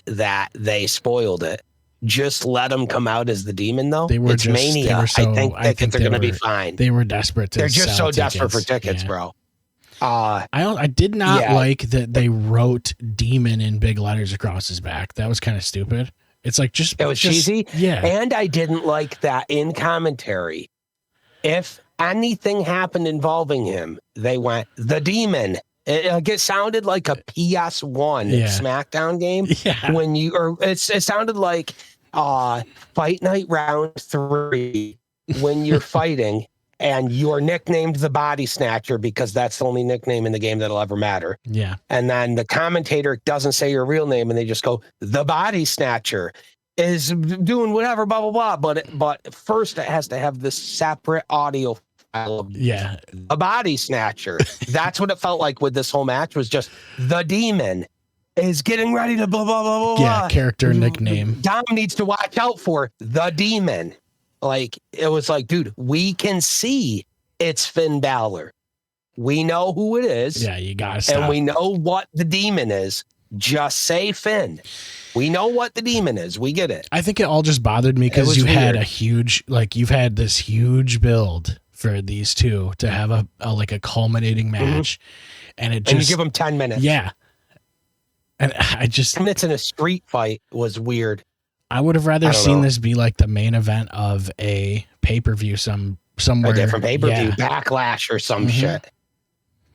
that they spoiled it. Just let them come out as the demon, though. It's Mania. I think they're going to be fine. They were desperate to. They're just so tickets. desperate for tickets, bro. I did not like that they wrote demon in big letters across his back. That was kind of stupid. It's like it was cheesy. Yeah, and I didn't like that in commentary. If anything happened involving him, they went the demon. It sounded like a PS1 SmackDown game when it sounded like Fight Night Round 3 when you're fighting and you're nicknamed the Body Snatcher because that's the only nickname in the game that'll ever matter. Yeah. And then the commentator doesn't say your real name, and they just go, the Body Snatcher is doing whatever, blah, blah, blah. But first it has to have this separate audio file of a Body Snatcher. That's what it felt like with this whole match, was just the Demon is getting ready to blah, blah, blah, blah, Yeah, blah. character nickname. Dom needs to watch out for the Demon. Like, it was like, dude, we can see it's Finn Balor. We know who it is. Yeah, you gotta stop. And we know what the Demon is. Just say Finn. We know what the Demon is. We get it. I think it all just bothered me because you had a huge, like, you've had this huge build for these two to have a culminating match, and it just, and you give them 10 minutes. Yeah. And I just, 10 minutes in a street fight was weird. I would have rather seen this be like the main event of a pay-per-view somewhere. A different pay-per-view, Backlash or some shit.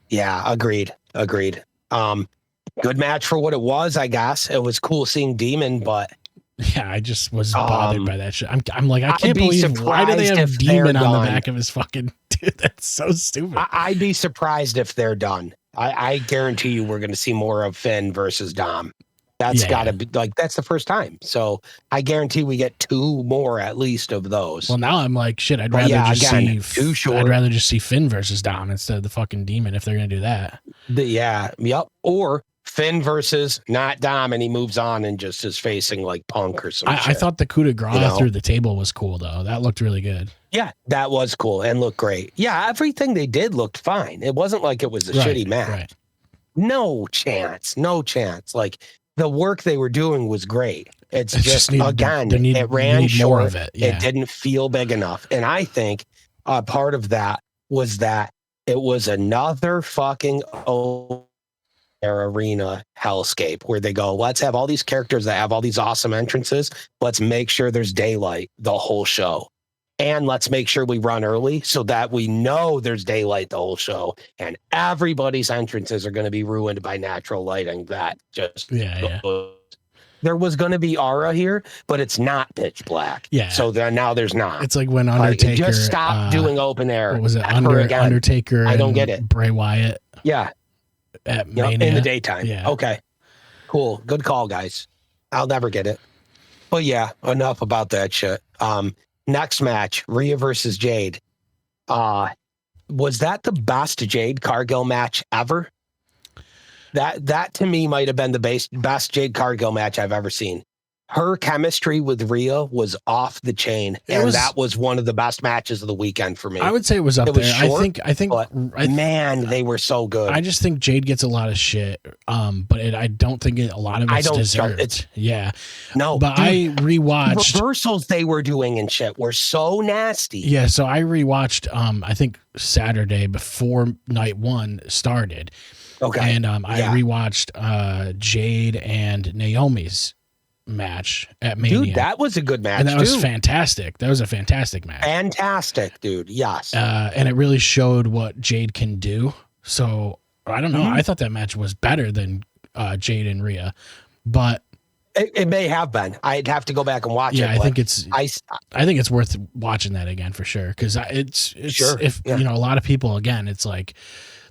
Yeah, agreed. Good match for what it was, I guess. It was cool seeing Demon, but yeah, I just was bothered by that shit. I'm like, I can't believe, why do they have Demon on the back of his fucking, dude, that's so stupid. I'd be surprised if they're done. I guarantee you we're going to see more of Finn versus Dom. That's gotta be, like, that's the first time. So I guarantee we get 2 more at least of those. Well, now I'm like, shit, I'd rather I'd rather just see Finn versus Dom instead of the fucking Demon if they're going to do that. Or Finn versus not Dom, and he moves on and just is facing like Punk or something. I thought the coup de grace through the table was cool, though. That looked really good. Yeah, that was cool and looked great. Yeah, everything they did looked fine. It wasn't like it was a shitty match. Right. No chance. Like, the work they were doing was great. It's just again, it ran short. Of it. Yeah. It didn't feel big enough. And I think part of that was that it was another fucking arena hellscape where they go, let's have all these characters that have all these awesome entrances. Let's make sure there's daylight the whole show. And let's make sure we run early so that we know there's daylight the whole show. And everybody's entrances are going to be ruined by natural lighting. That just there was going to be aura here, but it's not pitch black. Yeah. So now there's not. It's like when Undertaker just stop doing open air. What was it? Undertaker. I don't get it. Bray Wyatt. Yeah. At Mania. In the daytime. Yeah. Okay. Cool. Good call, guys. I'll never get it. But yeah, enough about that shit. Next match, Rhea versus Jade. Was that the best Jade Cargill match ever? That to me might have been the best Jade Cargill match I've ever seen. Her chemistry with Rhea was off the chain, that was one of the best matches of the weekend for me. I would say it was up there. Short, I think, man, they were so good. I just think Jade gets a lot of shit, but I don't think a lot of it's deserved. No, but dude, I rewatched reversals they were doing and shit were so nasty. Yeah, so I rewatched. I think Saturday before night 1 started. Okay, and I rewatched Jade and Naomi's match at Mania. Dude, that was a good match. And that was fantastic. That was a fantastic match. Fantastic, dude. Yes. And it really showed what Jade can do. So I don't know. I thought that match was better than Jade and Rhea, but it may have been. I'd have to go back and watch it. I think it's worth watching that again for sure. Cause it's sure. You know, a lot of people, again, it's like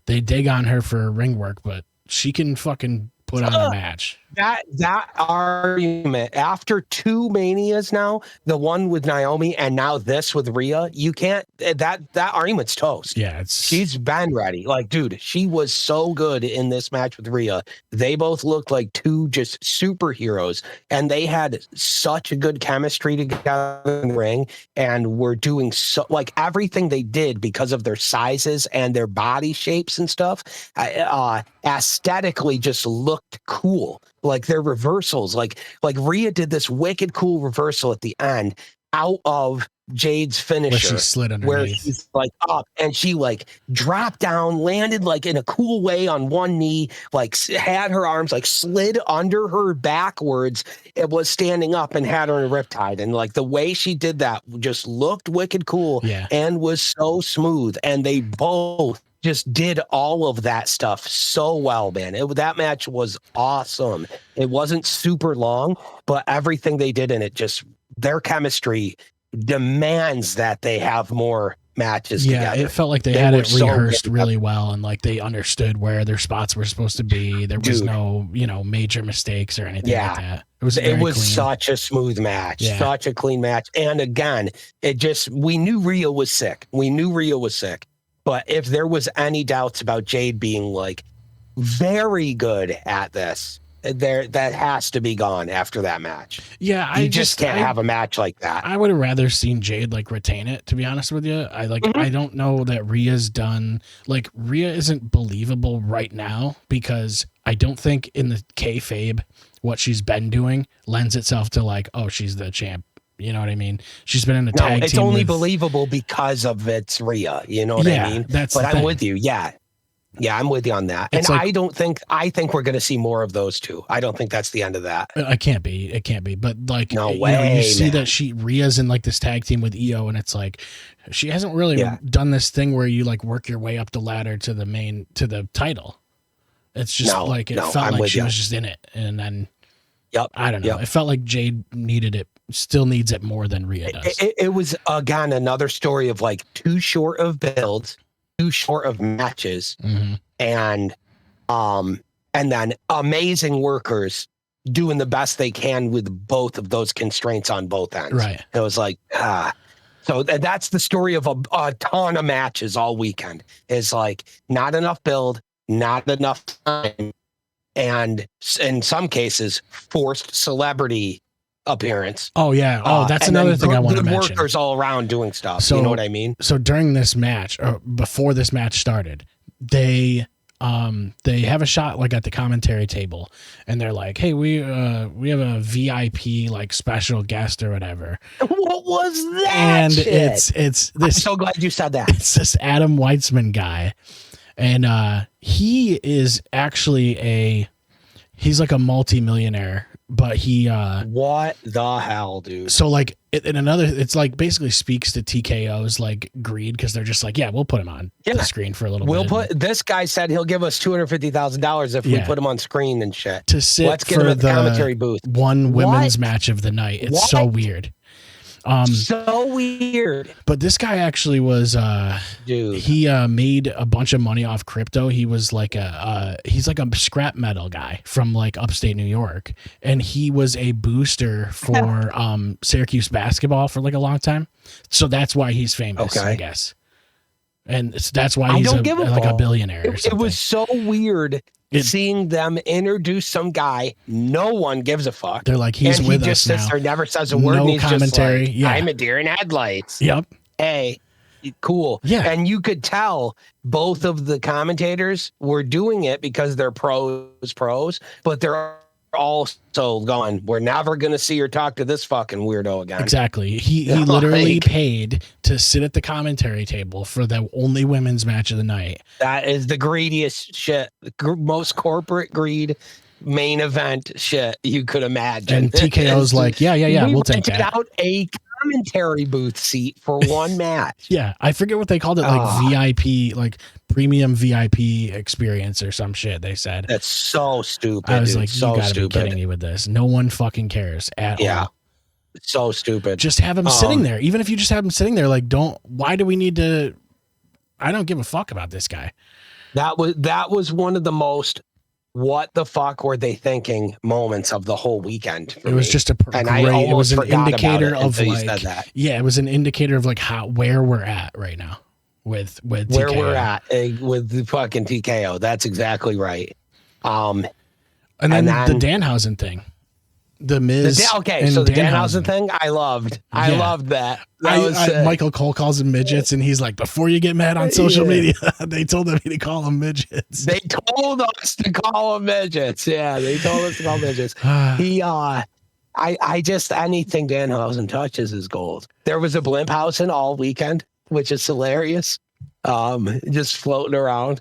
they dig on her for ring work, but she can fucking put on a match. That argument after 2 Manias now, the one with Naomi and now this with Rhea, you can't. That argument's toast. Yeah, she's been ready. Like, dude, she was so good in this match with Rhea. They both looked like 2 just superheroes, and they had such a good chemistry together in the ring, and were doing so like everything they did because of their sizes and their body shapes and stuff. Aesthetically, just looked cool. Like their reversals, like Rhea did this wicked cool reversal at the end out of Jade's finisher, where she slid underneath, where she's like up and she like dropped down, landed like in a cool way on one knee, like had her arms like slid under her backwards. It was standing up and had her in a riptide, and like the way she did that just looked wicked cool and was so smooth. And they both just did all of that stuff so well, man. That match was awesome. It wasn't super long, but everything they did in it, just their chemistry demands that they have more matches Yeah, together. it felt like they had it rehearsed really well, and like they understood where their spots were supposed to be. There was no, major mistakes or anything like that. It was clean. Such a smooth match, such a clean match. And again, we knew Rhea was sick. But if there was any doubts about Jade being like very good at this, that has to be gone after that match. Yeah, you just can't have a match like that. I would have rather seen Jade like retain it, to be honest with you. I don't know that Rhea's done, like, Rhea isn't believable right now because I don't think in the kayfabe what she's been doing lends itself to like, oh, she's the champ. You know what I mean? She's been in a tag team. It's only believable because of it's Rhea. You know what I mean? But I'm with you. Yeah, I'm with you on that. And like, I think we're going to see more of those two. I don't think that's the end of that. It can't be. But like, no way, you see that Rhea's in like this tag team with EO, and it's like, she hasn't really done this thing where you like work your way up the ladder to the title. It's just felt like she was just in it. And then, I don't know. It felt like Jade still needs it more than Rhea does. It was, again, another story of like too short of builds, too short of matches, and then amazing workers doing the best they can with both of those constraints on both ends. Right. It was like, so that's the story of a ton of matches all weekend. Is like not enough build, not enough time, and in some cases forced celebrity appearance. Oh yeah. That's another thing I want to mention. Workers all around doing stuff. So, you know what I mean? So during this match, or before this match started, they have a shot like at the commentary table, and they're like, "Hey, we have a VIP like special guest or whatever." What was that? And shit? it's this. I'm so glad you said that. It's this Adam Weitzman guy, and he is actually he's like a multi-millionaire. But he what the hell, dude? So like it's like basically speaks to TKO's like greed, because they're just like, yeah, we'll put him on the screen for a little bit. This guy said he'll give us $250,000 if we put him on screen and shit. To sit Let's get him at the commentary booth. One women's match of the night. It's so weird. So weird. But this guy actually was dude. He made a bunch of money off crypto. He was like he's like a scrap metal guy from like upstate New York, and he was a booster for Syracuse basketball for like a long time. So that's why he's famous, I guess. And that's why he's a billionaire or something. It was so weird. Seeing them introduce some guy, no one gives a fuck. They're like, he's with us now. He just sits there, never says a word. No and he's commentary. Just like, I'm a deer in headlights. Yep. Hey, cool. Yeah. And you could tell both of the commentators were doing it because they're pros, but they're also going, we're never going to see or talk to this fucking weirdo again. Exactly. He literally paid to sit at the commentary table for the only women's match of the night. That is the greediest shit, most corporate greed main event shit you could imagine. And TKO's like, yeah, we'll take that. Out a commentary booth seat for one match. Yeah, I forget what they called it, like VIP, like premium VIP experience or some shit. They said that's so stupid. I was like, so you gotta stupid. be kidding me with this. No one fucking cares at all. So stupid. Just have him sitting there. Even if you just have him sitting there, like, why do we need to? I don't give a fuck about this guy. That was one of the most what the fuck were they thinking moments of the whole weekend. It was just it was an indicator of like, it was an indicator of like where we're at right now with TKO. Where we're at with the fucking TKO. That's exactly right. And then the Danhausen thing. The Miz. So the Danhausen thing, I loved. I loved that. Michael Cole calls them midgets, and he's like, before you get mad on social media, they told me to call them midgets. They told us to call them midgets. Yeah, they told us to call them midgets. I just, anything Danhausen touches is gold. There was a Blimphausen all weekend, which is hilarious. Just floating around.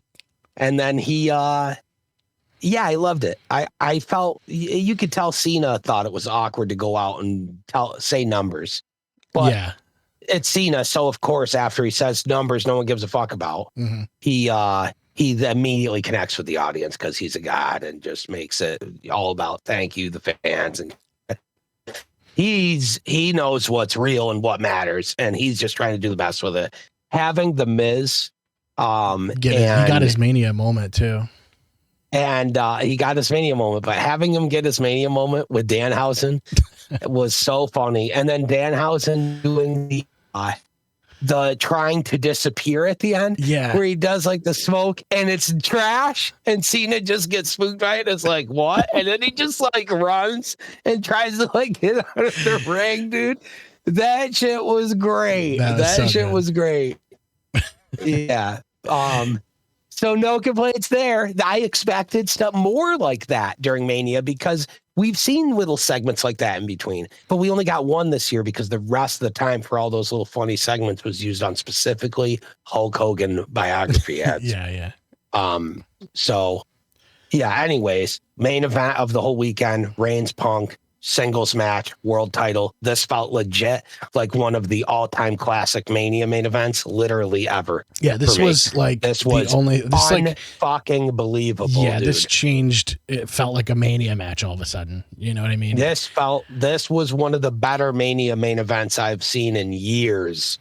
And then I loved it. I felt you could tell Cena thought it was awkward to go out and say numbers, but it's Cena. So of course, after he says numbers, no one gives a fuck about. Mm-hmm. He immediately connects with the audience because he's a god and just makes it all about thank you, the fans, and he knows what's real and what matters, and he's just trying to do the best with it. having the Miz, he got his Mania moment too. And he got his Mania moment, but having him get his Mania moment with Danhausen was so funny. And then Danhausen doing the trying to disappear at the end, where he does like the smoke and it's trash, and Cena just gets spooked by it. It's like, what? And then he just like runs and tries to like get out of the ring, dude. That shit was great. That shit was great. Yeah. So no complaints there. I expected stuff more like that during Mania because we've seen little segments like that in between, but we only got one this year because the rest of the time for all those little funny segments was used on specifically Hulk Hogan biography ads. Yeah. So yeah, anyways, main event of the whole weekend, Reigns Punk, singles match, world title. This felt legit like one of the all-time classic Mania main events, literally ever. Yeah, this was like this was fucking believable. Yeah, dude. this changed. It felt like a Mania match all of a sudden. You know what I mean? This was one of the better Mania main events I've seen in years.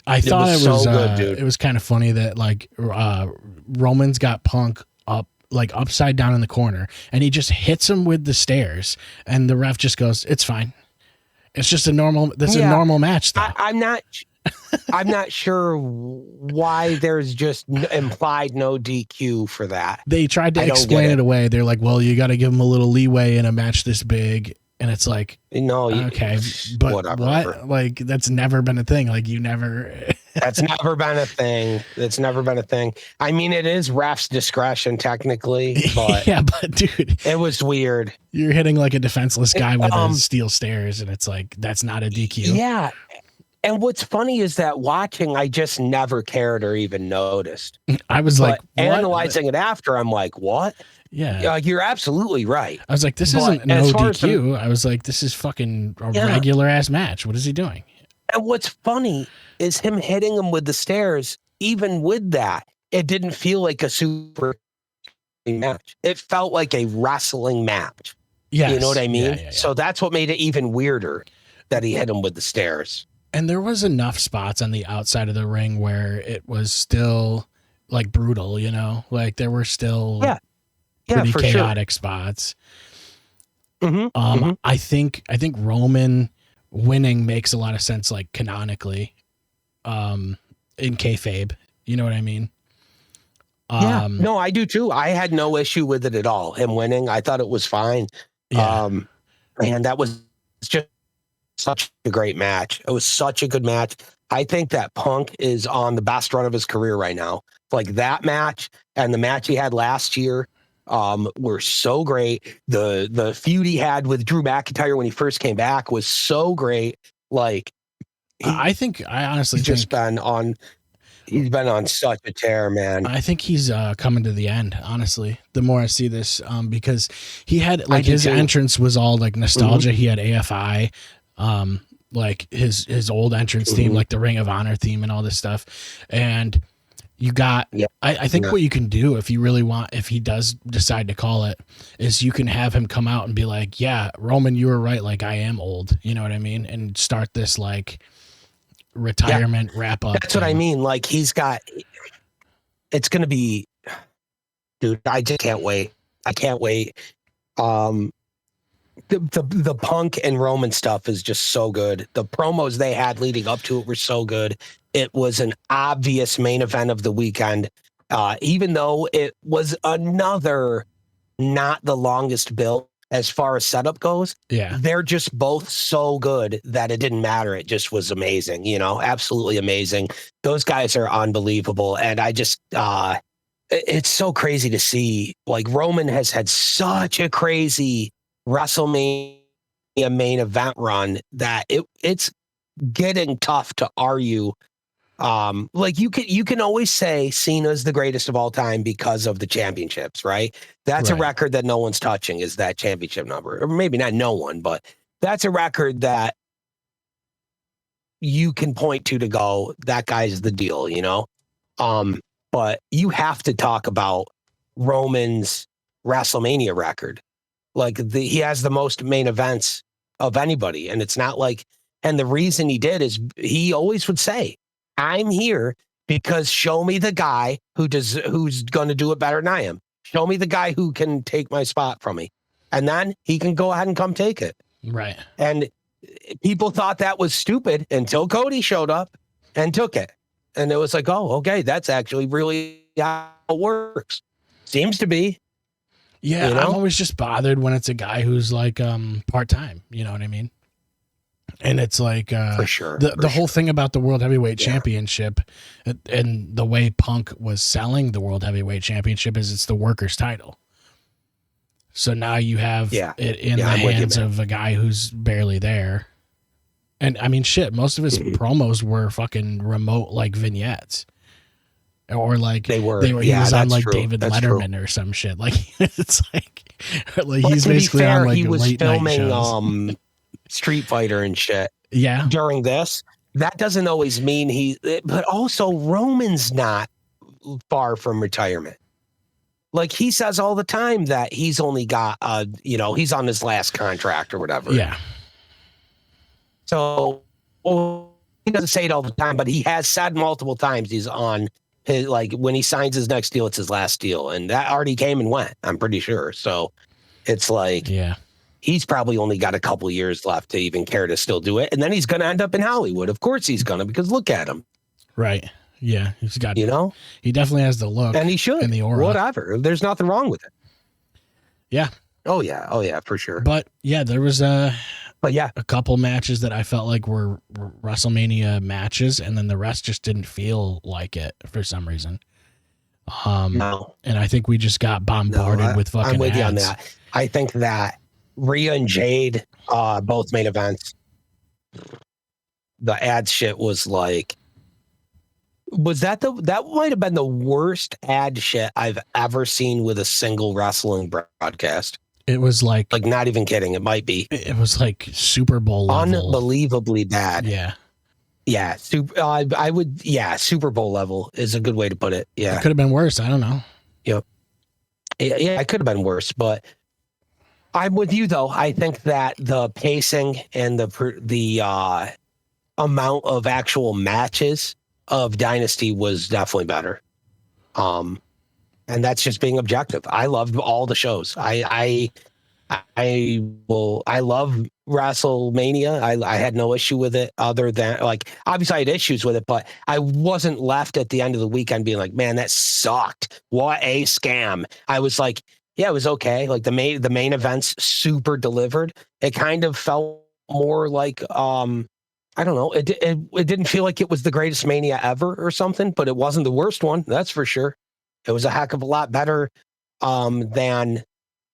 I thought it was so good, dude. It was kind of funny that like Roman's got Punk up, like upside down in the corner, and he just hits him with the stairs, and the ref just goes, "It's fine. It's just a normal. That's a normal match." I'm not sure why there's just implied no DQ for that. They tried to explain it away. They're like, "Well, you got to give him a little leeway in a match this big," and it's like, "No, okay, but whatever. What? Like that's never been a thing. Like you never." That's never been a thing. It's never been a thing. I mean, it is ref's discretion technically, but yeah, but dude, it was weird. You're hitting like a defenseless guy with steel stairs, and it's like that's not a DQ. Yeah, and what's funny is that watching, I just never cared or even noticed. I was like analyzing it after, I'm like, what? Yeah, you're absolutely right. I was like, this isn't no DQ. I was like, this is fucking a regular ass match. What is he doing? And what's funny is him hitting him with the stairs. Even with that, it didn't feel like a super match. It felt like a wrestling match. Yeah, you know what I mean? Yeah. So that's what made it even weirder that he hit him with the stairs. And there was enough spots on the outside of the ring where it was still like brutal, you know, like there were still pretty chaotic spots. I think Roman winning makes a lot of sense, like canonically, in kayfabe. You know what I mean? No, I do too. I had no issue with it at all. Him winning, I thought it was fine. Yeah. And that was just such a great match. It was such a good match. I think that Punk is on the best run of his career right now. Like that match and the match he had last year were so great. The feud he had with Drew McIntyre when he first came back was so great. Like I honestly think he's been on such a tear, man. I think he's coming to the end, honestly. The more I see this, because he had like his entrance was all like nostalgia. He had AFI, like his old entrance theme, like the Ring of Honor theme and all this stuff. And you got, I think what you can do if you really want, if he does decide to call it, is you can have him come out and be like, yeah, Roman, you were right. Like I am old. You know what I mean? And start this like retirement wrap up. That's what I mean. Like it's going to be, dude, I just can't wait. I can't wait. The Punk and Roman stuff is just so good. The promos they had leading up to it were so good. It was an obvious main event of the weekend, even though it was another not the longest build as far as setup goes. Yeah, they're just both so good that it didn't matter. It just was amazing, you know, absolutely amazing. Those guys are unbelievable. And I just, it's so crazy to see. Like Roman has had such a crazy WrestleMania main event run that it's getting tough to argue. Like you can always say Cena's the greatest of all time because of the championships, right? That's a record that no one's touching, is that championship number. Or maybe not no one, but that's a record that you can point to go, that guy's the deal, you know? But you have to talk about Roman's WrestleMania record. Like he has the most main events of anybody. And it's not like, and the reason he did is he always would say, I'm here because show me the guy who's going to do it better than I am. Show me the guy who can take my spot from me. And then he can go ahead and come take it. Right. And people thought that was stupid until Cody showed up and took it. And it was like, oh, okay, that's actually really how it works. Seems to be. Yeah, I'm always just bothered when it's a guy who's like part-time, you know what I mean? And it's like for sure. The whole thing about the World Heavyweight Championship and the way Punk was selling the World Heavyweight Championship is it's the workers' title. So now you have it in the hands of a guy who's barely there. And I mean, shit, most of his promos were fucking remote like vignettes. Or like he was on like David Letterman or some shit. Like it's like he's basically on like he was late filming night shows. Street Fighter and shit. Yeah. During this, that doesn't always mean but also Roman's not far from retirement. Like he says all the time that he's only got he's on his last contract or whatever. Yeah. So he doesn't say it all the time, but he has said multiple times he's on his, like when he signs his next deal, it's his last deal. And that already came and went, I'm pretty sure. So it's like, he's probably only got a couple years left to even care to still do it. And then he's going to end up in Hollywood. Of course he's going to, because look at him. Right. Yeah. He's got, he definitely has the look. And he should. And the aura. Whatever. There's nothing wrong with it. Yeah. Oh, yeah. Oh, yeah, for sure. But yeah, there was a couple matches that I felt like were WrestleMania matches, and then the rest just didn't feel like it for some reason. No. And I think we just got bombarded with fucking I'm with ads. you on that. I think that Rhea and Jade, both main events, the ad shit was like, that might have been the worst ad shit I've ever seen with a single wrestling broadcast. It was like not even kidding. It might be. It was like Super Bowl level. Unbelievably bad. Yeah. Yeah. I would. Yeah. Super Bowl level is a good way to put it. Yeah. It could have been worse. I don't know. Yep. Yeah. It could have been worse, but I'm with you though. I think that the pacing and the amount of actual matches of Dynasty was definitely better. And that's just being objective. I loved all the shows. I love WrestleMania. I had no issue with it other than obviously I had issues with it, but I wasn't left at the end of the weekend being like, man, that sucked. What a scam. I was like, yeah, it was okay. Like the main events super delivered. It kind of felt more like, I don't know. It didn't feel like it was the greatest Mania ever or something, but it wasn't the worst one. That's for sure. It was a heck of a lot better than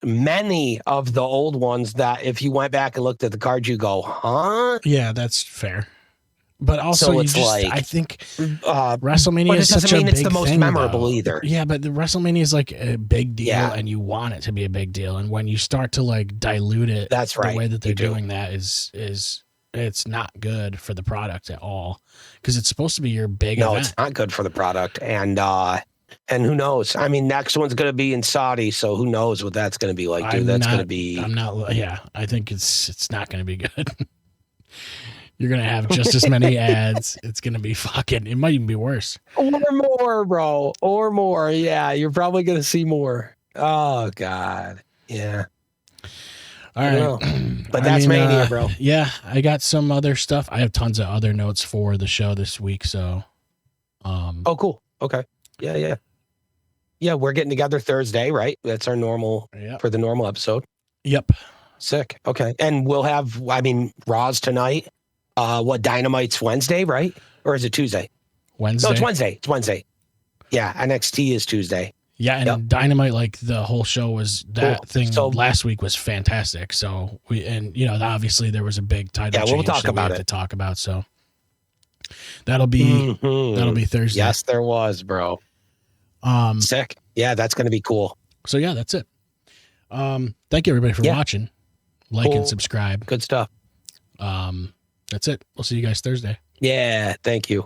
many of the old ones that if you went back and looked at the card, you go, huh? Yeah, that's fair. But also, I think WrestleMania is such a big thing. It's the most memorable either. Yeah, but the WrestleMania is like a big deal, and you want it to be a big deal. And when you start to like dilute it, that's right. The way that they're doing that is it's not good for the product at all because it's supposed to be your big event. No, it's not good for the product, and who knows? I mean, next one's going to be in Saudi, so who knows what that's going to be like, dude? That's going to be... I think it's not going to be good. You're going to have just as many ads. It's going to be it might even be worse. Or more, bro. Or more. Yeah, you're probably going to see more. Oh, God. Yeah. All right. But that's Mania, bro. Yeah, I got some other stuff. I have tons of other notes for the show this week, so... Oh, cool. Okay. Yeah. Yeah, we're getting together Thursday, right? That's our normal for the normal episode. Yep. Sick. Okay. And we'll have, Raw's tonight. Dynamite's Wednesday, right? Or is it Tuesday? Wednesday. No, it's Wednesday. It's Wednesday. Yeah, NXT is Tuesday. Yeah, and Dynamite, like the whole show was thing last week was fantastic. So obviously there was a big title change we'll talk about it. To talk about. So that'll be Thursday. Yes, there was, bro. Sick. Yeah, that's going to be cool. So yeah, that's it. Thank you everybody for watching. Like and subscribe. Good stuff. That's it. We'll see you guys Thursday. Yeah, thank you.